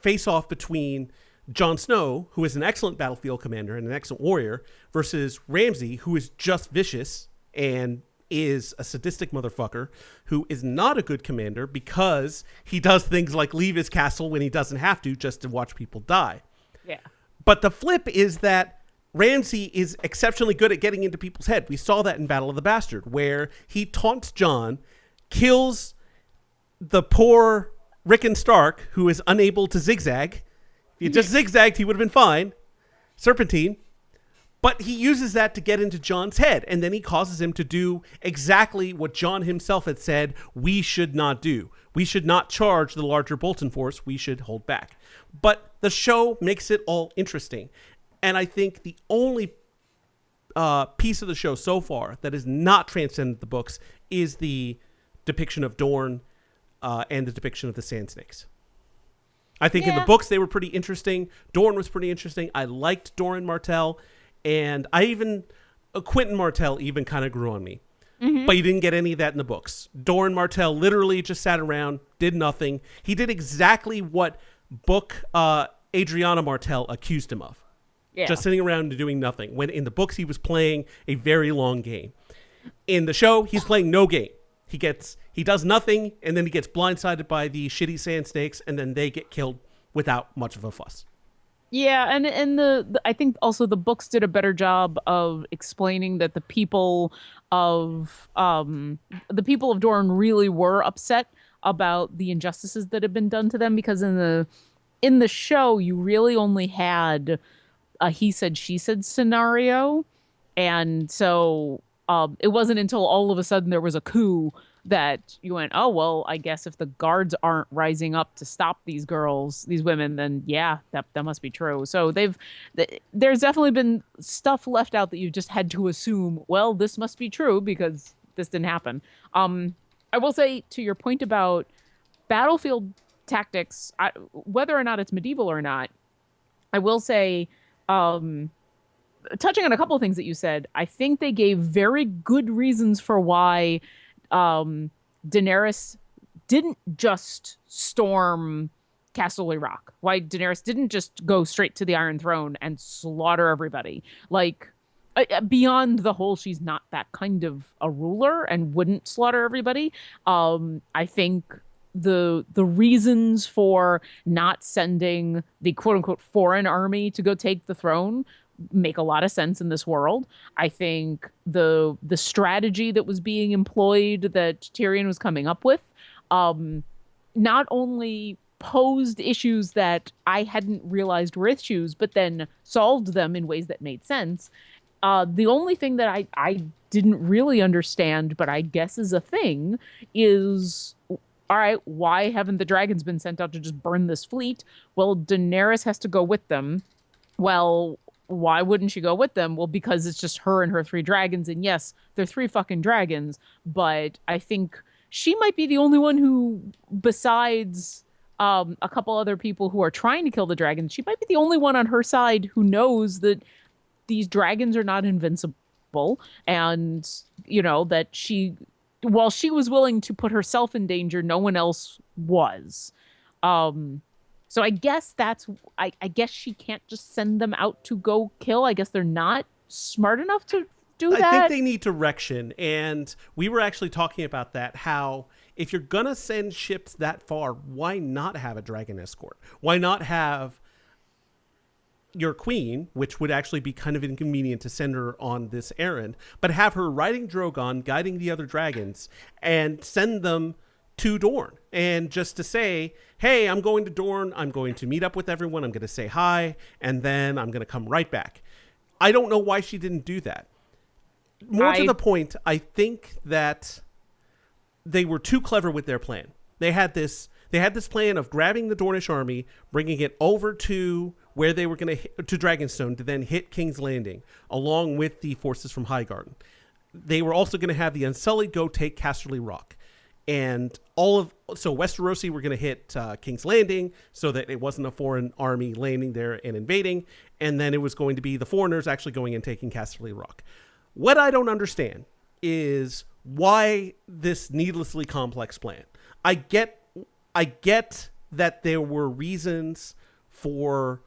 face off between Jon Snow, who is an excellent battlefield commander and an excellent warrior, versus Ramsay, who is just vicious and is a sadistic motherfucker who is not a good commander because he does things like leave his castle when he doesn't have to just to watch people die. Yeah. But the flip is that Ramsay is exceptionally good at getting into people's head. We saw that in Battle of the Bastard, where he taunts Jon, kills the poor Rickon Stark, who is unable to zigzag. If he just zigzagged, he would have been fine. Serpentine. But he uses that to get into Jon's head, and then he causes him to do exactly what Jon himself had said we should not do. We should not charge the larger Bolton force. We should hold back. But the show makes it all interesting. And I think the only piece of the show so far that is not transcended the books is the depiction of Dorne and the depiction of the Sand Snakes. I think in the books they were pretty interesting. Dorne was pretty interesting. I liked Doran Martell. And Quentin Martell even kind of grew on me. Mm-hmm. But you didn't get any of that in the books. Doran Martell literally just sat around, did nothing. He did exactly what book Adriana Martell accused him of. Yeah. Just sitting around and doing nothing. When in the books he was playing a very long game. In the show, he's playing no game. He does nothing, and then he gets blindsided by the shitty Sand Snakes, and then they get killed without much of a fuss. Yeah, and the I think also the books did a better job of explaining that the people of Dorne really were upset about the injustices that had been done to them, because in the show you really only had a he said she said scenario, and so it wasn't until all of a sudden there was a coup that you went, oh, well, I guess if the guards aren't rising up to stop these women, then yeah, that must be true. So there's definitely been stuff left out that you just had to assume, well, this must be true because this didn't happen. I will say, to your point about battlefield tactics, whether or not it's medieval or not, I will say, touching on a couple of things that you said, I think they gave very good reasons for why Daenerys didn't just storm Casterly Rock. Why Daenerys didn't just go straight to the Iron Throne and slaughter everybody. Like, beyond the whole she's not that kind of a ruler and wouldn't slaughter everybody, I think the reasons for not sending the quote-unquote foreign army to go take the throne make a lot of sense in this world. I think the strategy that was being employed that Tyrion was coming up with not only posed issues that I hadn't realized were issues, but then solved them in ways that made sense. The only thing that I didn't really understand, but I guess is a thing, is, all right, why haven't the dragons been sent out to just burn this fleet? Well, Daenerys has to go with them. Well, why wouldn't she go with them? Well, because it's just her and her 3 dragons. And yes, they're 3 fucking dragons. But I think she might be the only one who, besides a couple other people who are trying to kill the dragons, she might be the only one on her side who knows that these dragons are not invincible. And, that while she was willing to put herself in danger, no one else was. So I guess I guess she can't just send them out to go kill. I guess they're not smart enough to do that. I think they need direction. And we were actually talking about that, how if you're going to send ships that far, why not have a dragon escort? Why not have your queen, which would actually be kind of inconvenient to send her on this errand, but have her riding Drogon, guiding the other dragons, and send them to Dorne, and just to say, hey, I'm going to Dorne, I'm going to meet up with everyone, I'm going to say hi, and then I'm going to come right back. I don't know why she didn't do that. More to the point, I think that they were too clever with their plan. They had this plan of grabbing the Dornish army, bringing it over to where they were going to Dragonstone, to then hit King's Landing, along with the forces from Highgarden. They were also going to have the Unsullied go take Casterly Rock. And so Westerosi were going to hit King's Landing so that it wasn't a foreign army landing there and invading. And then it was going to be the foreigners actually going and taking Casterly Rock. What I don't understand is why this needlessly complex plan. I get that there were reasons for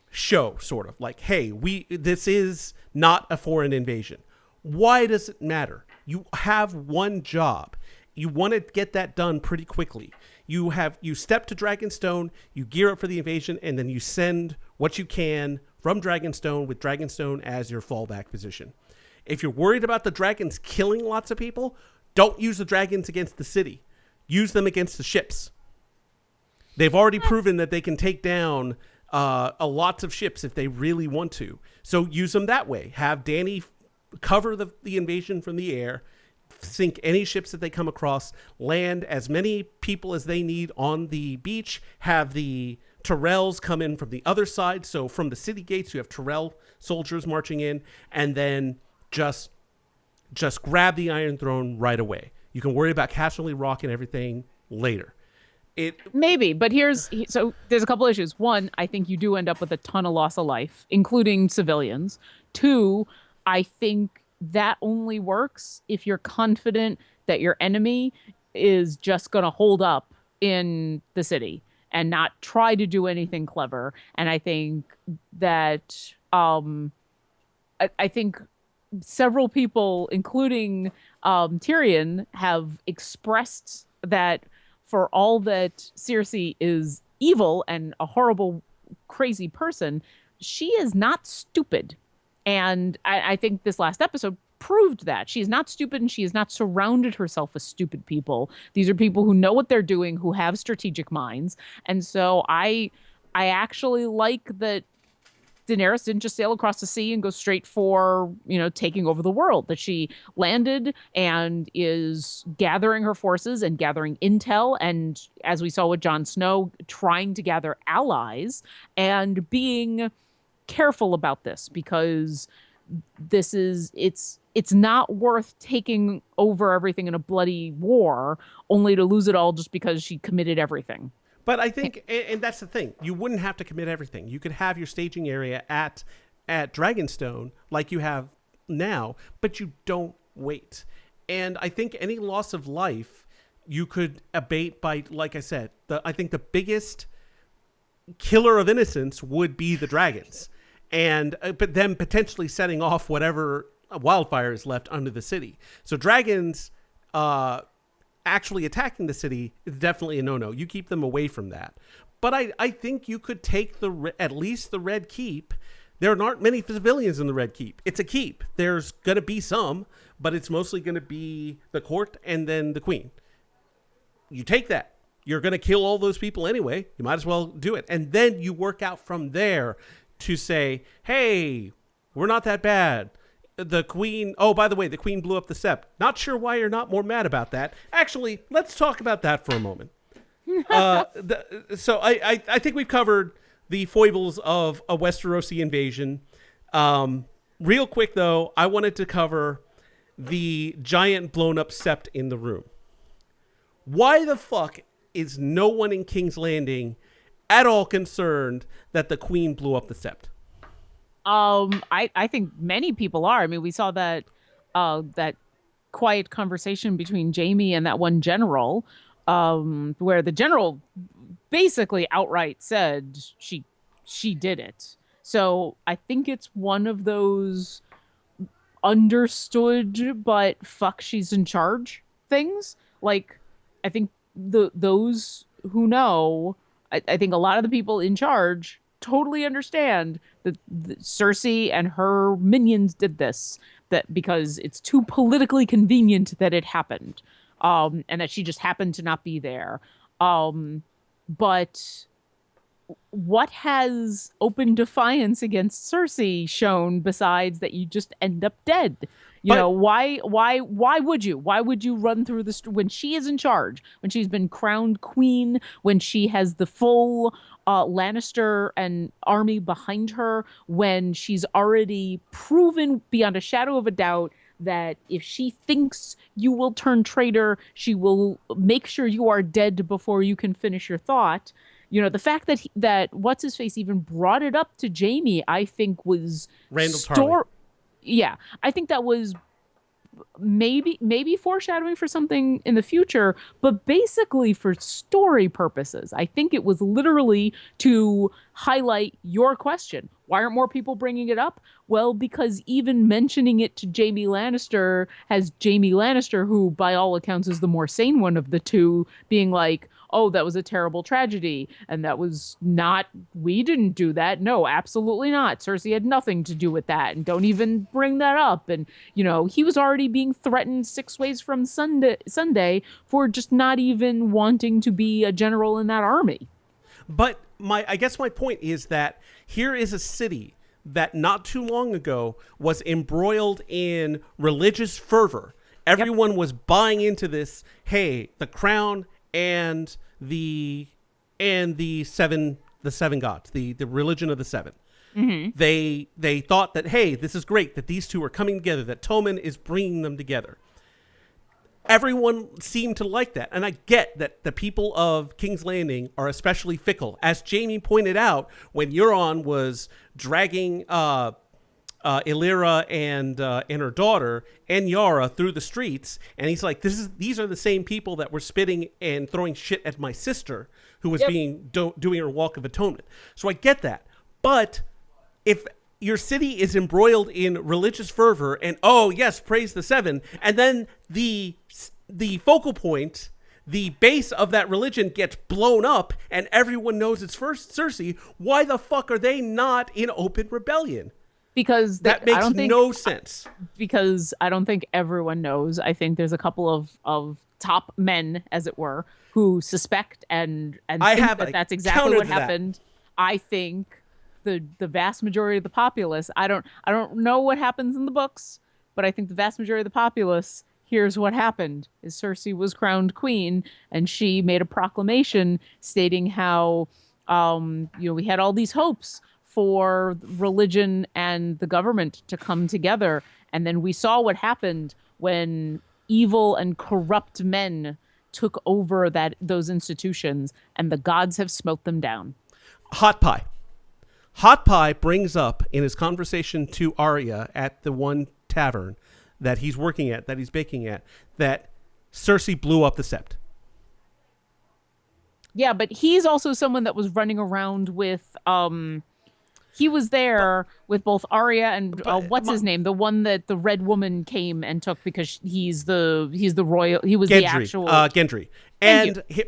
show, sort of like, hey, this is not a foreign invasion. Why does it matter? You have one job. You want to get that done pretty quickly. You step to Dragonstone, you gear up for the invasion, and then you send what you can from Dragonstone with Dragonstone as your fallback position. If you're worried about the dragons killing lots of people, don't use the dragons against the city. Use them against the ships. They've already proven that they can take down a lots of ships if they really want to. So use them that way. Have Dany cover the invasion from the air, sink any ships that they come across, land as many people as they need on the beach, have the Tyrells come in from the other side. So from the city gates, you have Tyrell soldiers marching in, and then just grab the Iron Throne right away. You can worry about Casterly Rock and everything later. Maybe, but there's a couple issues. One, I think you do end up with a ton of loss of life, including civilians. Two, I think that only works if you're confident that your enemy is just going to hold up in the city and not try to do anything clever. And I think that I think several people, including Tyrion, have expressed that for all that Cersei is evil and a horrible, crazy person, she is not stupid. And I think this last episode proved that. She is not stupid, and she has not surrounded herself with stupid people. These are people who know what they're doing, who have strategic minds. And so I actually like that Daenerys didn't just sail across the sea and go straight for, taking over the world, that she landed and is gathering her forces and gathering intel. And as we saw with Jon Snow, trying to gather allies and being careful about this, because it's not worth taking over everything in a bloody war only to lose it all just because she committed everything. But I think, and that's the thing, you wouldn't have to commit everything. You could have your staging area at Dragonstone like you have now, but you don't wait. And I think any loss of life you could abate by, like I said, I think the biggest killer of innocence would be the dragons, and but then potentially setting off whatever wildfire is left under the city. So dragons actually attacking the city is definitely a no-no. You keep them away from that. But I think you could take at least the Red Keep. There aren't many civilians in the Red Keep. It's a keep. There's going to be some, but it's mostly going to be the court and then the queen. You take that. You're going to kill all those people anyway. You might as well do it. And then you work out from there to say, hey, we're not that bad. The queen, oh, by the way, the queen blew up the Sept. Not sure why you're not more mad about that. Actually, let's talk about that for a moment. So I think we've covered the foibles of a Westerosi invasion. Real quick, though, I wanted to cover the giant blown up Sept in the room. Why the fuck is no one in King's Landing at all concerned that the queen blew up the Sept? I think many people are. I mean, we saw that quiet conversation between Jaime and that one general, where the general basically outright said she did it. So I think it's one of those understood but fuck, she's in charge things. Like, I think those who know, I think a lot of the people in charge totally understand that Cersei and her minions did this, that because it's too politically convenient that it happened, and that she just happened to not be there. But what has open defiance against Cersei shown besides that you just end up dead? Why would you? Why would you run through the when she is in charge, when she's been crowned queen, when she has the full Lannister and army behind her, when she's already proven beyond a shadow of a doubt that if she thinks you will turn traitor, she will make sure you are dead before you can finish your thought. The fact that what's his face even brought it up to Jaime, I think was Randall Tarly. Yeah, I think that was maybe foreshadowing for something in the future, but basically for story purposes. I think it was literally to highlight your question. Why aren't more people bringing it up? Well, because even mentioning it to Jaime Lannister has Jaime Lannister, who by all accounts is the more sane one of the two, being like, oh, that was a terrible tragedy. And that was not, we didn't do that. No, absolutely not. Cersei had nothing to do with that. And don't even bring that up. And, he was already being threatened 6 ways from Sunday for just not even wanting to be a general in that army. But I guess my point is that here is a city that not too long ago was embroiled in religious fervor. Everyone was buying into this. Hey, the crown and the seven gods, the religion of the seven. Mm-hmm. They thought that, hey, this is great that these two are coming together, that Tommen is bringing them together. Everyone seemed to like that, and I get that the people of King's Landing are especially fickle. As Jaime pointed out, when Euron was dragging Illyra and her daughter and Yara through the streets, and he's like, these are the same people that were spitting and throwing shit at my sister, who was doing her walk of atonement. So I get that, but if your city is embroiled in religious fervor and, oh yes, praise the seven, and then the focal point, the base of that religion gets blown up and everyone knows it's first Cersei, why the fuck are they not in open rebellion? Because that makes no sense. Because I don't think everyone knows. I think there's a couple of top men, as it were, who suspect and think that's exactly what happened. I think the vast majority of the populace, I don't know what happens in the books, but I think the vast majority of the populace here's what happened is Cersei was crowned queen and she made a proclamation stating how we had all these hopes for religion and the government to come together, and then we saw what happened when evil and corrupt men took over those institutions, and the gods have smote them down. Hot Pie brings up in his conversation to Arya at the one tavern that he's working at, that he's baking at, that Cersei blew up the Sept. Yeah, but he's also someone that was running around with he was there with both Arya and his name, the one that the Red Woman came and took because he's the royal. He was Gendry, the actual Gendry.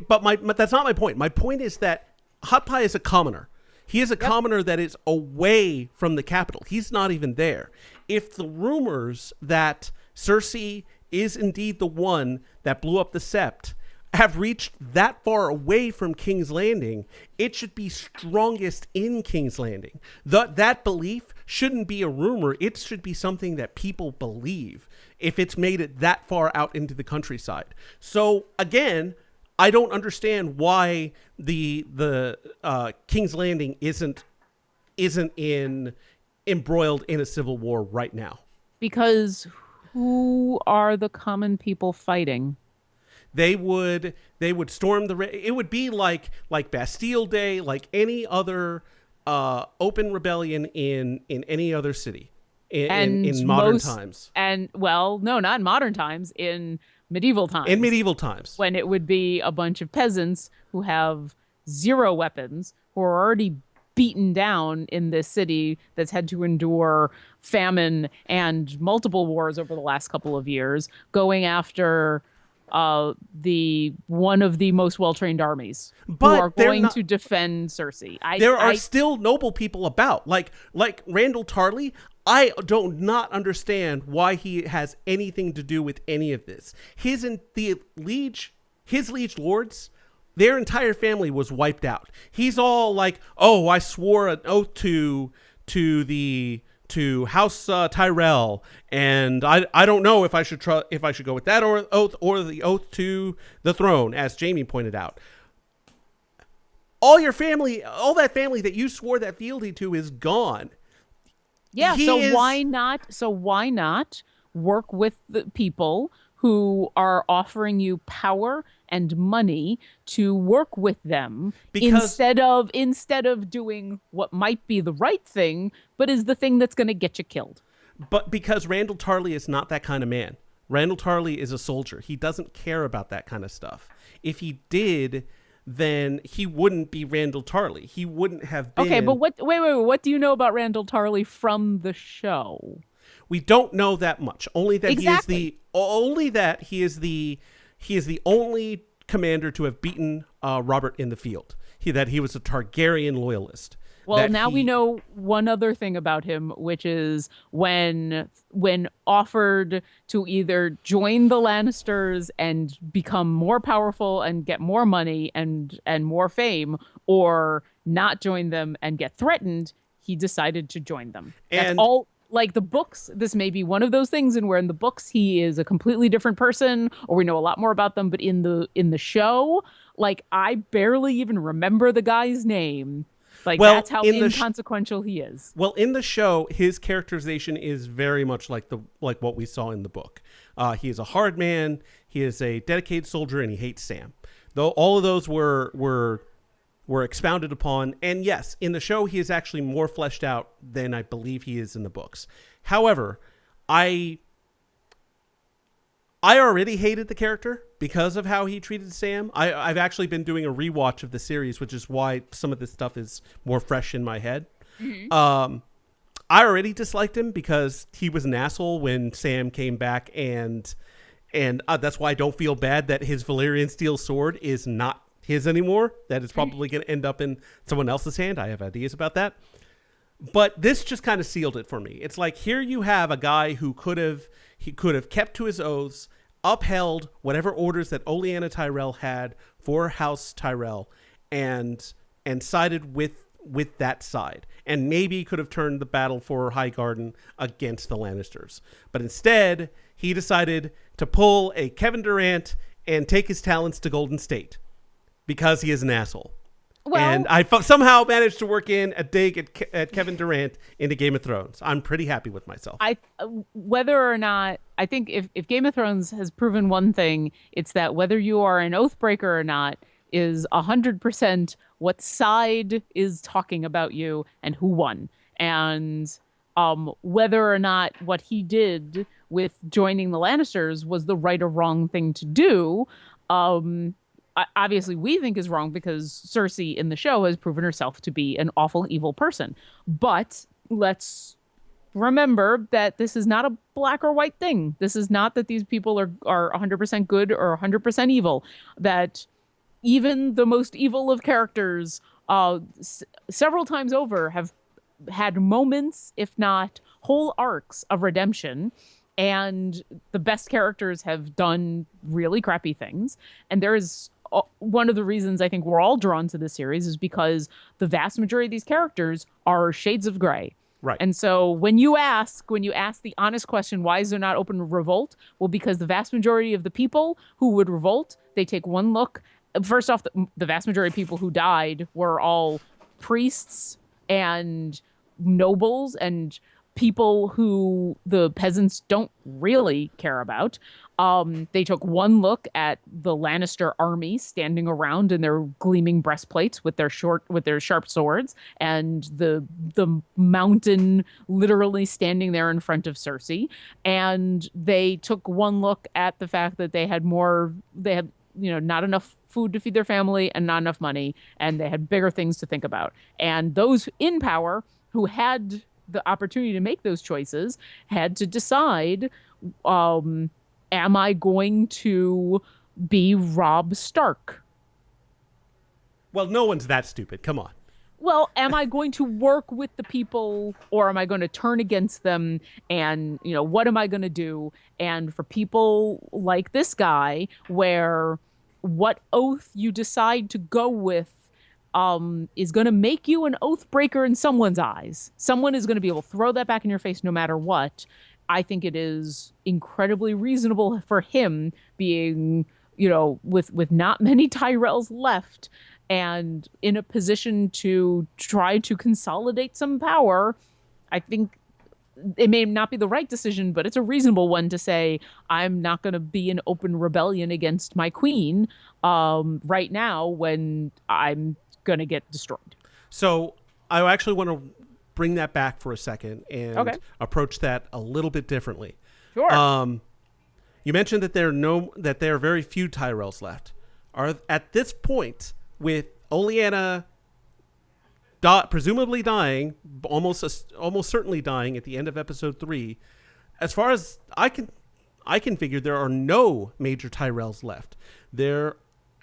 But that's not my point. My point is that Hot Pie is a commoner. He is a commoner that is away from the capital. He's not even there. If the rumors that Cersei is indeed the one that blew up the Sept have reached that far away from King's Landing, it should be strongest in King's Landing. That belief shouldn't be a rumor. It should be something that people believe if it's made it that far out into the countryside. So again, I don't understand why the King's Landing isn't embroiled in a civil war right now. Because who are the common people fighting? They would storm it would be like Bastille Day, like any other open rebellion in any other city in modern times. And well, no, not in modern times, in medieval times. In medieval times. When it would be a bunch of peasants who have zero weapons, who are already beaten down in this city that's had to endure famine and multiple wars over the last couple of years, going after the one of the most well-trained armies, but who are going to defend Cersei. There are still noble people about, like Randall Tarley. I don't not understand why he has anything to do with any of this. His liege lords, their entire family was wiped out. He's all like, "Oh, I swore an oath to House Tyrell, and I don't know if I should go with that oath or the oath to the throne," as Jaime pointed out. All that family that you swore that fealty to is gone. Yeah, why not work with the people who are offering you power and money to work with them, instead of doing what might be the right thing, but is the thing that's going to get you killed? But because Randall Tarley is not that kind of man. Randall Tarley is a soldier. He doesn't care about that kind of stuff. If he did, then he wouldn't be Randall Tarley. He wouldn't have been. Okay, but what do you know about Randall Tarley from the show? We don't know that much. Only that Exactly. he is the only commander to have beaten Robert in the field. That he was a Targaryen loyalist. Well, now we know one other thing about him, which is when offered to either join the Lannisters and become more powerful and get more money and more fame, or not join them and get threatened, he decided to join them. That's And all. Like the books, this may be one of those things, and where in the books he is a completely different person, or we know a lot more about them. But in the show, like I barely even remember the guy's name. Like that's how inconsequential he is. Well, in the show, his characterization is very much like what we saw in the book. He is a hard man. He is a dedicated soldier, and he hates Sam. Though all of those were expounded upon, and yes, in the show he is actually more fleshed out than I believe he is in the books. However, I already hated the character because of how he treated Sam. I've actually been doing a rewatch of the series, which is why some of this stuff is more fresh in my head. Mm-hmm. I already disliked him because he was an asshole when Sam came back, and that's why I don't feel bad that his Valyrian steel sword is not his anymore. That is probably going to end up in someone else's hand. I have ideas about that. But this just kind of sealed it for me. It's like, here you have a guy who could have kept to his oaths, upheld whatever orders that Olenna Tyrell had for House Tyrell, and sided with that side, and maybe could have turned the battle for Highgarden against the Lannisters. But instead, he decided to pull a Kevin Durant and take his talents to Golden State because he is an asshole. Well, and I somehow managed to work in a dig at Kevin Durant into Game of Thrones. I'm pretty happy with myself. Whether or not, I think if Game of Thrones has proven one thing, it's that whether you are an Oathbreaker or not is 100% what side is talking about you and who won. And whether or not what he did with joining the Lannisters was the right or wrong thing to do, obviously we think is wrong because Cersei in the show has proven herself to be an awful evil person. But let's remember that this is not a black or white thing. This is not that these people are 100% good or 100% evil. That even the most evil of characters several times over have had moments, if not whole arcs of redemption. And the best characters have done really crappy things. And there is one of the reasons I think we're all drawn to this series is because the vast majority of these characters are shades of gray. Right. And so when you ask the honest question, why is there not open revolt? Well, because the vast majority of the people who would revolt, they take one look. First off, the vast majority of people who died were all priests and nobles and people who the peasants don't really care about. They took one look at the Lannister army standing around in their gleaming breastplates with their sharp swords, and the mountain literally standing there in front of Cersei. And they took one look at the fact that they had not enough food to feed their family and not enough money, and they had bigger things to think about. And those in power who had the opportunity to make those choices had to decide, am I going to be Robb Stark? Well, no one's that stupid. Come on. Well, am I going to work with the people, or am I going to turn against them? And, what am I going to do? And for people like this guy, where what oath you decide to go with is going to make you an oath breaker in someone's eyes. Someone is going to be able to throw that back in your face no matter what. I think it is incredibly reasonable for him, being, with not many Tyrells left and in a position to try to consolidate some power. I think it may not be the right decision, but it's a reasonable one to say, I'm not going to be in open rebellion against my queen right now when I'm going to get destroyed. So I actually want to bring that back for a second and approach that a little bit differently. Sure. You mentioned that there are very few Tyrells left. Are at this point, with Oleana presumably dying, almost certainly dying at the end of episode 3, as far as I can figure, there are no major Tyrells left.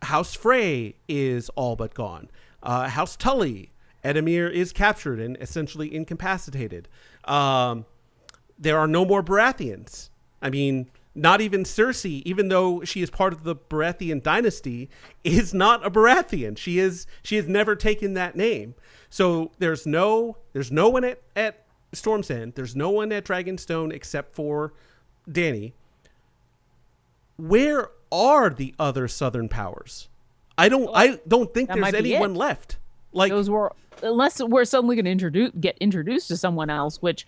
House Frey is all but gone. House Tully, Edamir is captured and essentially incapacitated. There are no more Baratheons. I mean, not even Cersei, even though she is part of the Baratheon dynasty, is not a Baratheon. She has never taken that name. So there's no one at Storm's End. There's no one at Dragonstone except for Dany. Get are the other Southern powers? I don't think there's anyone left. Like, those were, unless we're suddenly going to get introduced to someone else, which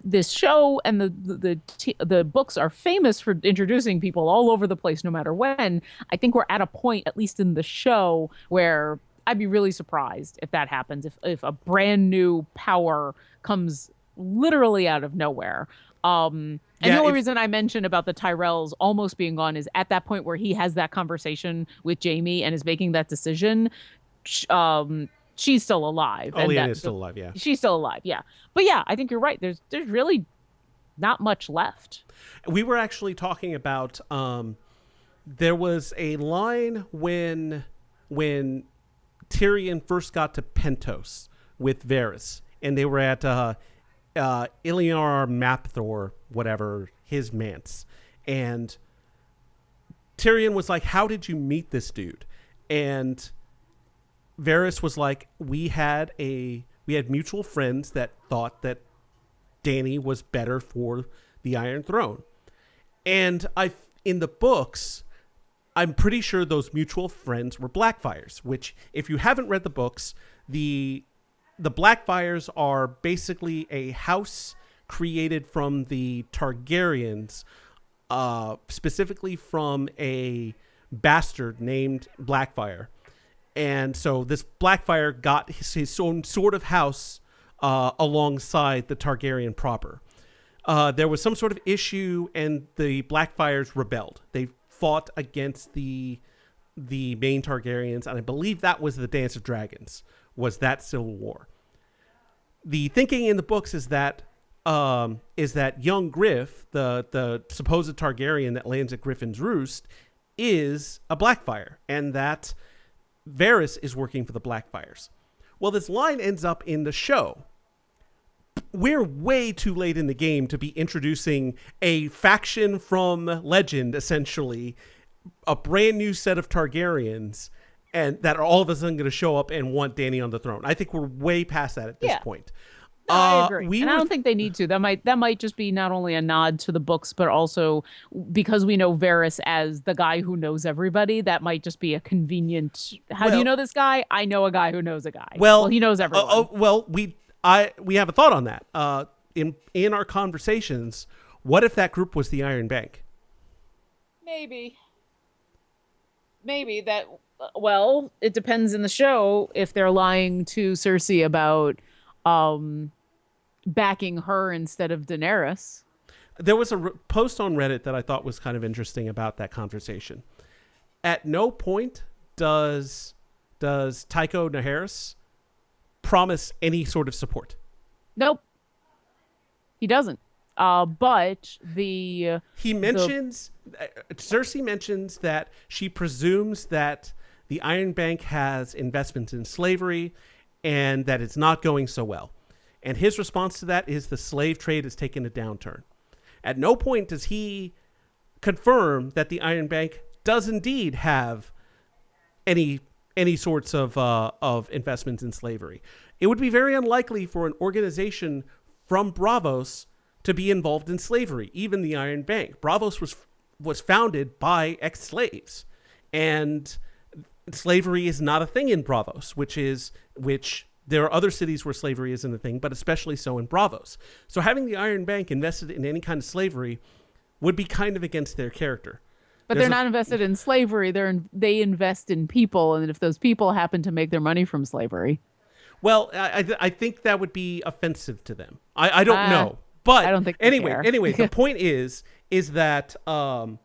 this show and the books are famous for introducing people all over the place, no matter when. I think we're at a point, at least in the show, where I'd be really surprised if that happens. If a brand new power comes literally out of nowhere. And the only reason I mentioned about the Tyrells almost being gone is at that point where he has that conversation with Jaime and is making that decision. She's still alive. Oleana is still alive, yeah. She's still alive, yeah. But yeah, I think you're right. There's really not much left. We were actually talking about there was a line when Tyrion first got to Pentos with Varys, and they were at Iliar Mapthor, whatever, his manse. And Tyrion was like, how did you meet this dude? And Varys was like, we had mutual friends that thought that Dany was better for the Iron Throne. And in the books, I'm pretty sure those mutual friends were Blackfires, which, if you haven't read the books, the Blackfires are basically a house created from the Targaryens, specifically from a bastard named Blackfire. And so this Blackfire got his own sort of house alongside the Targaryen proper. There was some sort of issue, and the Blackfires rebelled. They fought against the main Targaryens, and I believe that was the Dance of Dragons, was that civil war. The thinking in the books is that young Griff, the supposed Targaryen that lands at Griffin's Roost, is a Blackfire, and that Varys is working for the Blackfires. Well, this line ends up in the show. We're way too late in the game to be introducing a faction from legend, essentially, a brand new set of Targaryens, and that are all of a sudden going to show up and want Dany on the throne. I think we're way past that at this point. No, I agree. And I don't think they need to. That might just be not only a nod to the books, but also because we know Varys as the guy who knows everybody, that might just be a convenient, do you know this guy? I know a guy who knows a guy. Well, he knows everyone. We have a thought on that. In our conversations, what if that group was the Iron Bank? Maybe that, well, it depends in the show if they're lying to Cersei about backing her instead of Daenerys. There was a post on Reddit that I thought was kind of interesting about that conversation. At no point does Tycho Naharis promise any sort of support. Nope. He doesn't. But Cersei mentions that she presumes that the Iron Bank has investments in slavery and that it's not going so well. And his response to that is the slave trade has taken a downturn. At no point does he confirm that the Iron Bank does indeed have any sorts of investments in slavery. It would be very unlikely for an organization from Braavos to be involved in slavery, even the Iron Bank. Braavos was founded by ex-slaves, and slavery is not a thing in Braavos, which there are other cities where slavery isn't a thing, but especially so in Braavos. So having the Iron Bank invested in any kind of slavery would be kind of against their character. But they're not invested in slavery. They invest in people, and if those people happen to make their money from slavery. Well, I think that would be offensive to them. I don't know. But I don't think anyway, the point is is that I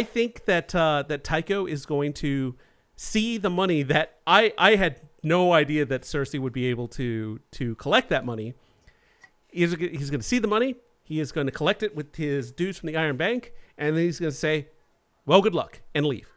think that that Tycho is going to see the money that I had no idea that Cersei would be able to collect that money. He's going to see the money. He is going to collect it with his dudes from the Iron Bank, and then he's going to say, "Well, good luck," and leave.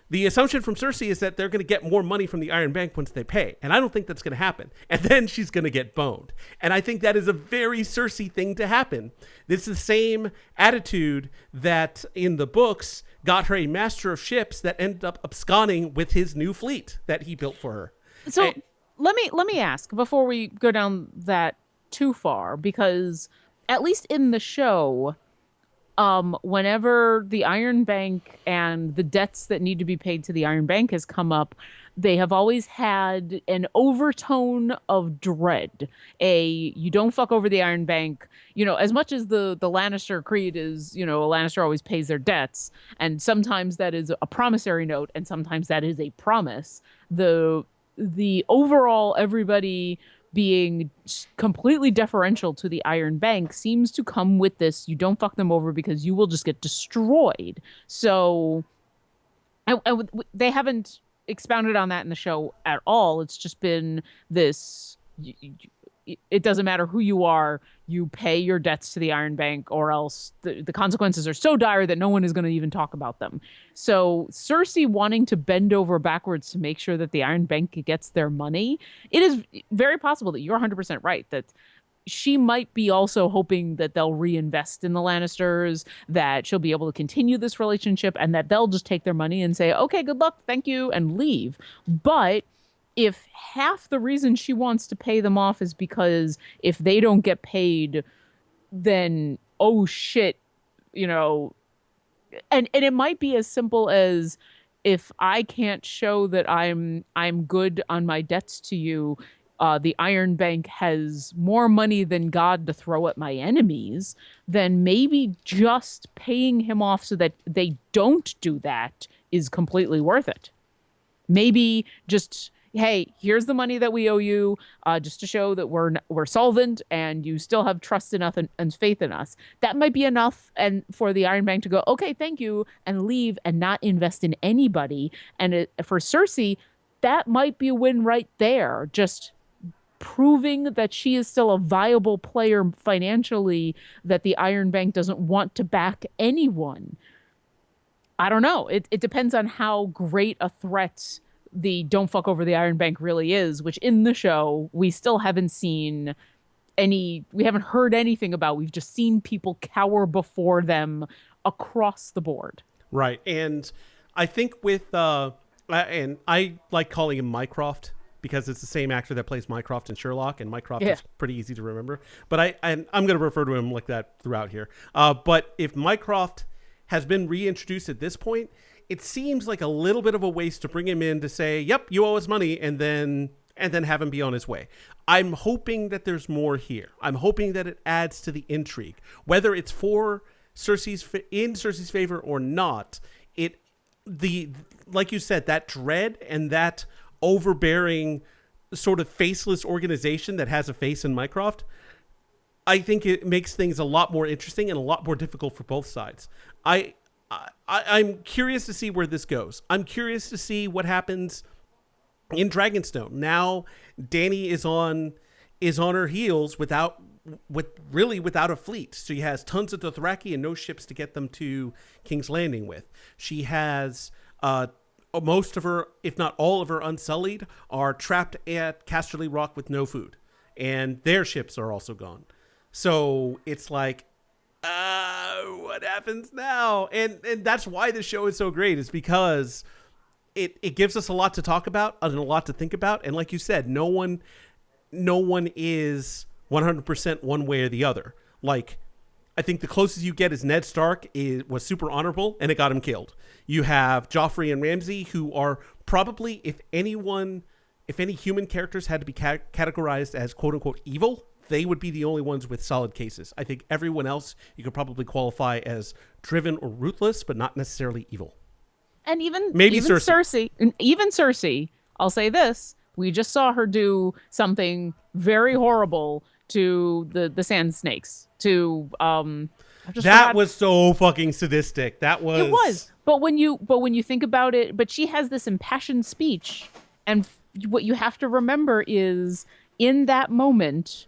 The assumption from Cersei is that they're going to get more money from the Iron Bank once they pay. And I don't think that's going to happen. And then she's going to get boned. And I think that is a very Cersei thing to happen. This is the same attitude that in the books got her a master of ships that ended up absconding with his new fleet that he built for her. So let me ask before we go down that too far, because at least in the show, whenever the Iron Bank and the debts that need to be paid to the Iron Bank has come up, they have always had an overtone of dread. You don't fuck over the Iron Bank. As much as the Lannister creed is, a Lannister always pays their debts, and sometimes that is a promissory note, and sometimes that is a promise. The overall everybody being completely deferential to the Iron Bank seems to come with this: you don't fuck them over because you will just get destroyed. So they haven't expounded on that in the show at all. It's just been this: it doesn't matter who you are, you pay your debts to the Iron Bank, or else the consequences are so dire that no one is going to even talk about them. So Cersei wanting to bend over backwards to make sure that the Iron Bank gets their money, it is very possible that you're 100% right, that she might be also hoping that they'll reinvest in the Lannisters, that she'll be able to continue this relationship, and that they'll just take their money and say, okay, good luck, thank you, and leave. But if half the reason she wants to pay them off is because if they don't get paid, then, oh shit, and it might be as simple as, if I can't show that I'm good on my debts to you, the Iron Bank has more money than God to throw at my enemies, then maybe just paying him off so that they don't do that is completely worth it. Maybe just, hey, here's the money that we owe you, just to show that we're solvent and you still have trust in us and faith in us. That might be enough, and for the Iron Bank to go, okay, thank you, and leave and not invest in anybody. And for Cersei, that might be a win right there. Just proving that she is still a viable player financially, that the Iron Bank doesn't want to back anyone. I don't know. It depends on how great a threat the don't fuck over the Iron Bank really is, which in the show we still haven't seen we haven't heard anything about. We've just seen people cower before them across the board. Right. And I think with and I like calling him Mycroft because it's the same actor that plays Mycroft in Sherlock, and Mycroft is pretty easy to remember. But I'm going to refer to him like that throughout here. But if Mycroft has been reintroduced at this point, it seems like a little bit of a waste to bring him in to say, yep, you owe us money, and then have him be on his way. I'm hoping that there's more here. I'm hoping that it adds to the intrigue. Whether it's for Cersei's favor or not, like you said, that dread and that overbearing sort of faceless organization that has a face in Mycroft, I think it makes things a lot more interesting and a lot more difficult for both sides. I'm curious to see where this goes. I'm curious to see what happens in Dragonstone. Now Dany is on her heels without a fleet. So she has tons of Dothraki and no ships to get them to King's Landing with. She has most of her, if not all of her Unsullied, are trapped at Casterly Rock with no food, and their ships are also gone. So it's like, what happens now? And that's why the show is so great, is because it gives us a lot to talk about and a lot to think about. And like you said, no one is 100% one way or the other. Like, I think the closest you get is Ned Stark was super honorable, and it got him killed. You have Joffrey and Ramsay, who are probably, if any human characters had to be categorized as quote unquote evil, they would be the only ones with solid cases. I think everyone else you could probably qualify as driven or ruthless, but not necessarily evil. And even Cersei. Even Cersei, I'll say this: we just saw her do something very horrible to the sand snakes to I just That forgot. was so fucking sadistic. That It was. was. But when you think about it, but she has this impassioned speech, and what you have to remember is in that moment,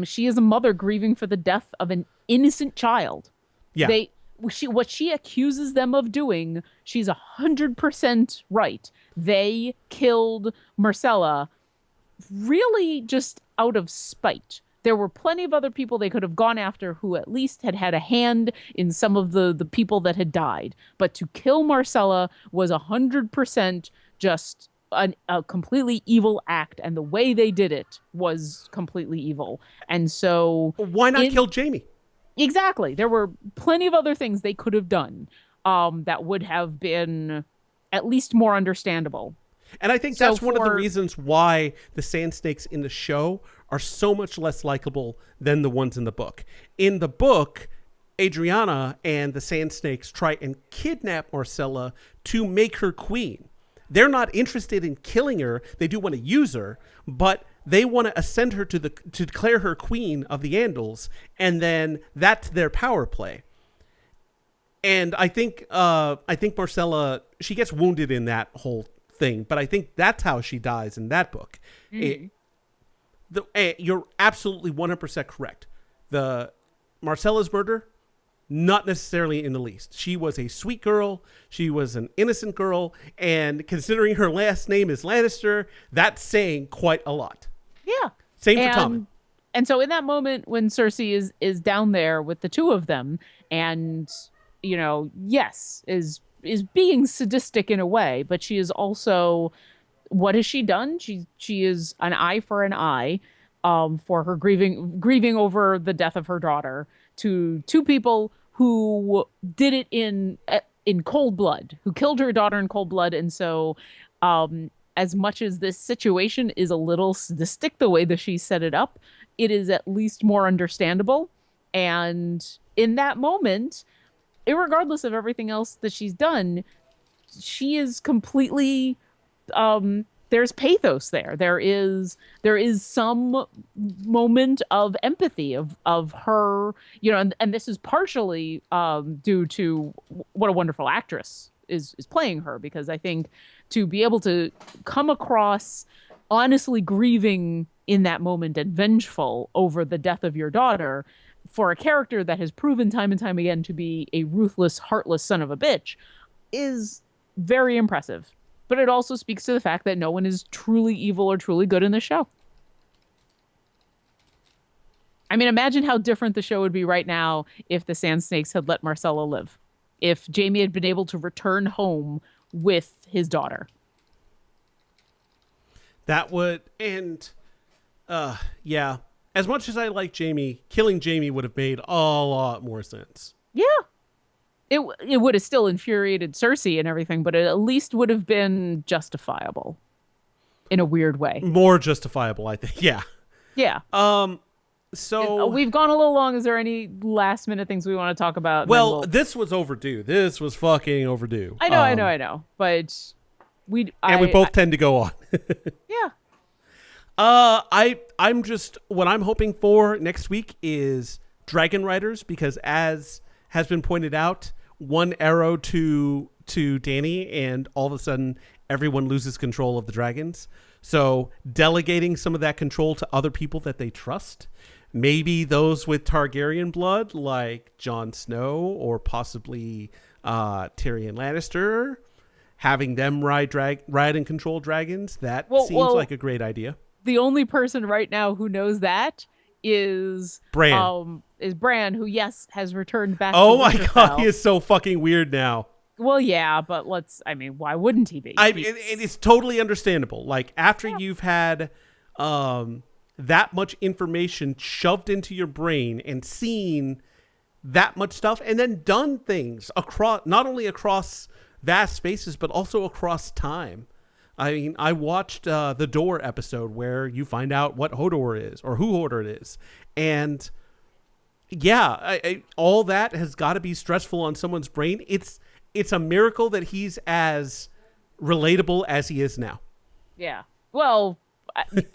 she is a mother grieving for the death of an innocent child. Yeah. They what she accuses them of doing, she's 100% right. They killed Marcella really just out of spite. There were plenty of other people they could have gone after who at least had had a hand in some of the people that had died. But to kill Marcella was 100% just a completely evil act. And the way they did it was completely evil. And so, Why not in kill Jamie? exactly, there were plenty of other things they could have done that would have been at least more understandable. And I think So that's one of the for reasons why the sand snakes in the show are so much less likable than the ones in the book. In the book, Adriana and the sand snakes try and kidnap Marcella to make her queen. They're not interested in killing her. They do want to use her, but they want to ascend her to declare her queen of the Andals, and then that's their power play. And I think Marcella, she gets wounded in that whole thing, but I think that's how she dies in that book. You're absolutely 100% correct. The Marcella's murder, not necessarily in the least. She was a sweet girl. She was an innocent girl, and considering her last name is Lannister, that's saying quite a lot. Yeah. Same for Tommen. And so in that moment when Cersei is down there with the two of them and yes, is being sadistic in a way, but she is also, what has she done? She is an eye for an eye, for her grieving over the death of her daughter to two people who did it in cold blood, who killed her daughter in cold blood. And so, as much as this situation is a little sadistic, the way that she set it up, it is at least more understandable. And in that moment, irregardless of everything else that she's done, she is completely there's pathos there. There is some moment of empathy of her, and this is partially due to what a wonderful actress is playing her, because I think to be able to come across honestly grieving in that moment and vengeful over the death of your daughter for a character that has proven time and time again to be a ruthless, heartless son of a bitch is very impressive. But it also speaks to the fact that no one is truly evil or truly good in the show. I mean, imagine how different the show would be right now if the Sand Snakes had let Marcella live. If Jamie had been able to return home with his daughter. That would, and yeah. As much as I like Jamie, killing Jamie would have made a lot more sense. Yeah. It would have still infuriated Cersei and everything, but it at least would have been justifiable in a weird way. More justifiable, I think. Yeah. Yeah. So we've gone a little long. Is there any last minute things we want to talk about? Well, this was overdue. This was fucking overdue. I know. But we both tend to go on. Yeah. I'm just, what I'm hoping for next week is Dragon Riders, because as has been pointed out, one arrow to Dany and all of a sudden everyone loses control of the dragons. So delegating some of that control to other people that they trust, maybe those with Targaryen blood like Jon Snow or possibly Tyrion Lannister, having them ride and control dragons. That seems like a great idea. The only person right now who knows that is Bran. Is Bran, who has returned back. Oh to my Winterfell. God, he is so fucking weird now. Well, yeah, but why wouldn't he be? It's totally understandable. Like, after you've had that much information shoved into your brain and seen that much stuff, and then done things across, not only across vast spaces, but also across time. I mean, I watched the Door episode where you find out what Hodor is, or who Hodor is. And yeah, all that has got to be stressful on someone's brain. It's a miracle that he's as relatable as he is now. Yeah. Well,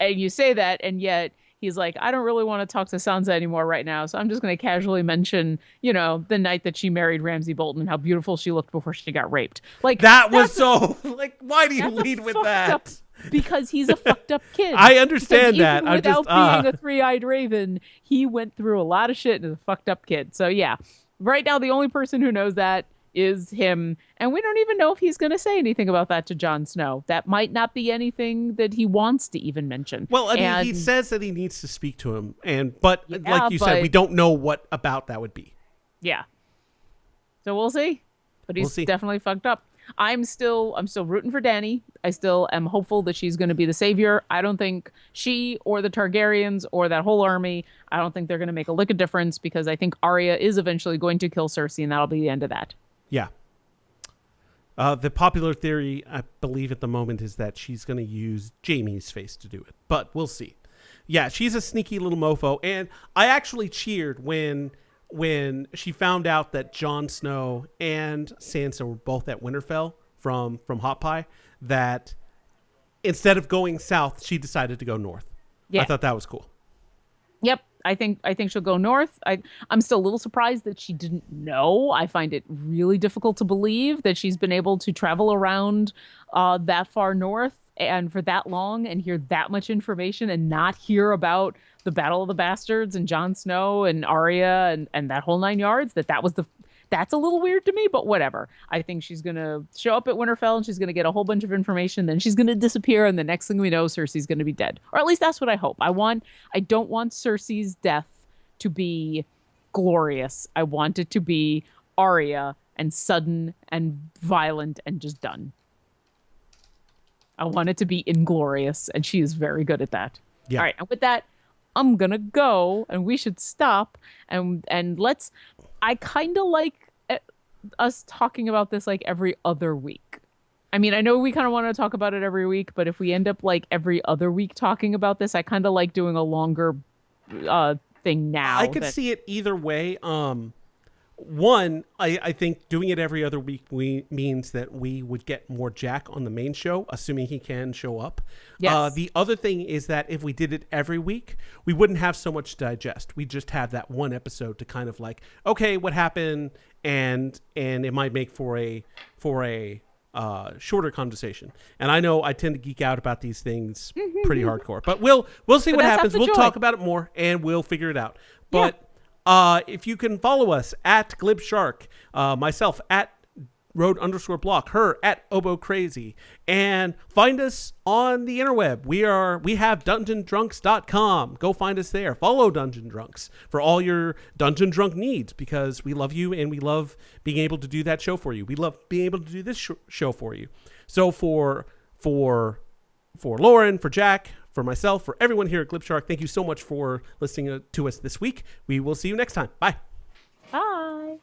and you say that, and yet he's like, I don't really want to talk to Sansa anymore right now, so I'm just going to casually mention, the night that she married Ramsay Bolton and how beautiful she looked before she got raped. Like That was so like, why do you that's a lead with fucked up that? because he's a fucked up kid. I understand Because that. even I'm without just being a three-eyed raven, he went through a lot of shit and is a fucked up kid. So yeah, right now the only person who knows that is him, and we don't even know if he's going to say anything about that to Jon Snow. That might not be anything that he wants to even mention. Well, I mean, he says that he needs to speak to him, but like you said, we don't know what about that would be. Yeah. So we'll see. But he's definitely fucked up. I'm still rooting for Dany. I still am hopeful that she's going to be the savior. I don't think she or the Targaryens or that whole army, I don't think they're going to make a lick of difference, because I think Arya is eventually going to kill Cersei, and that'll be the end of that. Yeah. The popular theory, I believe at the moment, is that she's going to use Jaime's face to do it, but we'll see. Yeah, she's a sneaky little mofo, and I actually cheered when she found out that Jon Snow and Sansa were both at Winterfell from Hot Pie, that instead of going south, she decided to go north. Yeah. I thought that was cool. Yep. I think she'll go north. I'm still a little surprised that she didn't know. I find it really difficult to believe that she's been able to travel around that far north and for that long and hear that much information and not hear about the Battle of the Bastards and Jon Snow and Arya and that whole 9 yards. That's a little weird to me, but whatever. I think she's going to show up at Winterfell and she's going to get a whole bunch of information. Then she's going to disappear. And the next thing we know, Cersei's going to be dead. Or at least that's what I hope. I don't want Cersei's death to be glorious. I want it to be Arya and sudden and violent and just done. I want it to be inglorious. And she is very good at that. Yeah. All right. And with that, I'm going to go and we should stop and let's... I kind of like us talking about this like every other week. I mean, I know we kind of want to talk about it every week, but if we end up like every other week talking about this, I kind of like doing a longer thing now. I could see it either way. One, I think doing it every other week means that we would get more Jack on the main show, assuming he can show up. Yes. The other thing is that if we did it every week, we wouldn't have so much to digest. We'd just have that one episode to kind of like, okay, what happened, and it might make for a shorter conversation. And I know I tend to geek out about these things pretty hardcore, but we'll see what happens. We'll talk about it more and we'll figure it out. But if you can follow us at Glib Shark, myself at Road_Block, her at Obo Crazy, and find us on the interweb. We have DungeonDrunks.com. Go find us there. Follow Dungeon Drunks for all your Dungeon Drunk needs, because we love you and we love being able to do that show for you. We love being able to do this show for you. So for Lauren, for Jack, for myself, for everyone here at Glib Shark, thank you so much for listening to us this week. We will see you next time. Bye. Bye.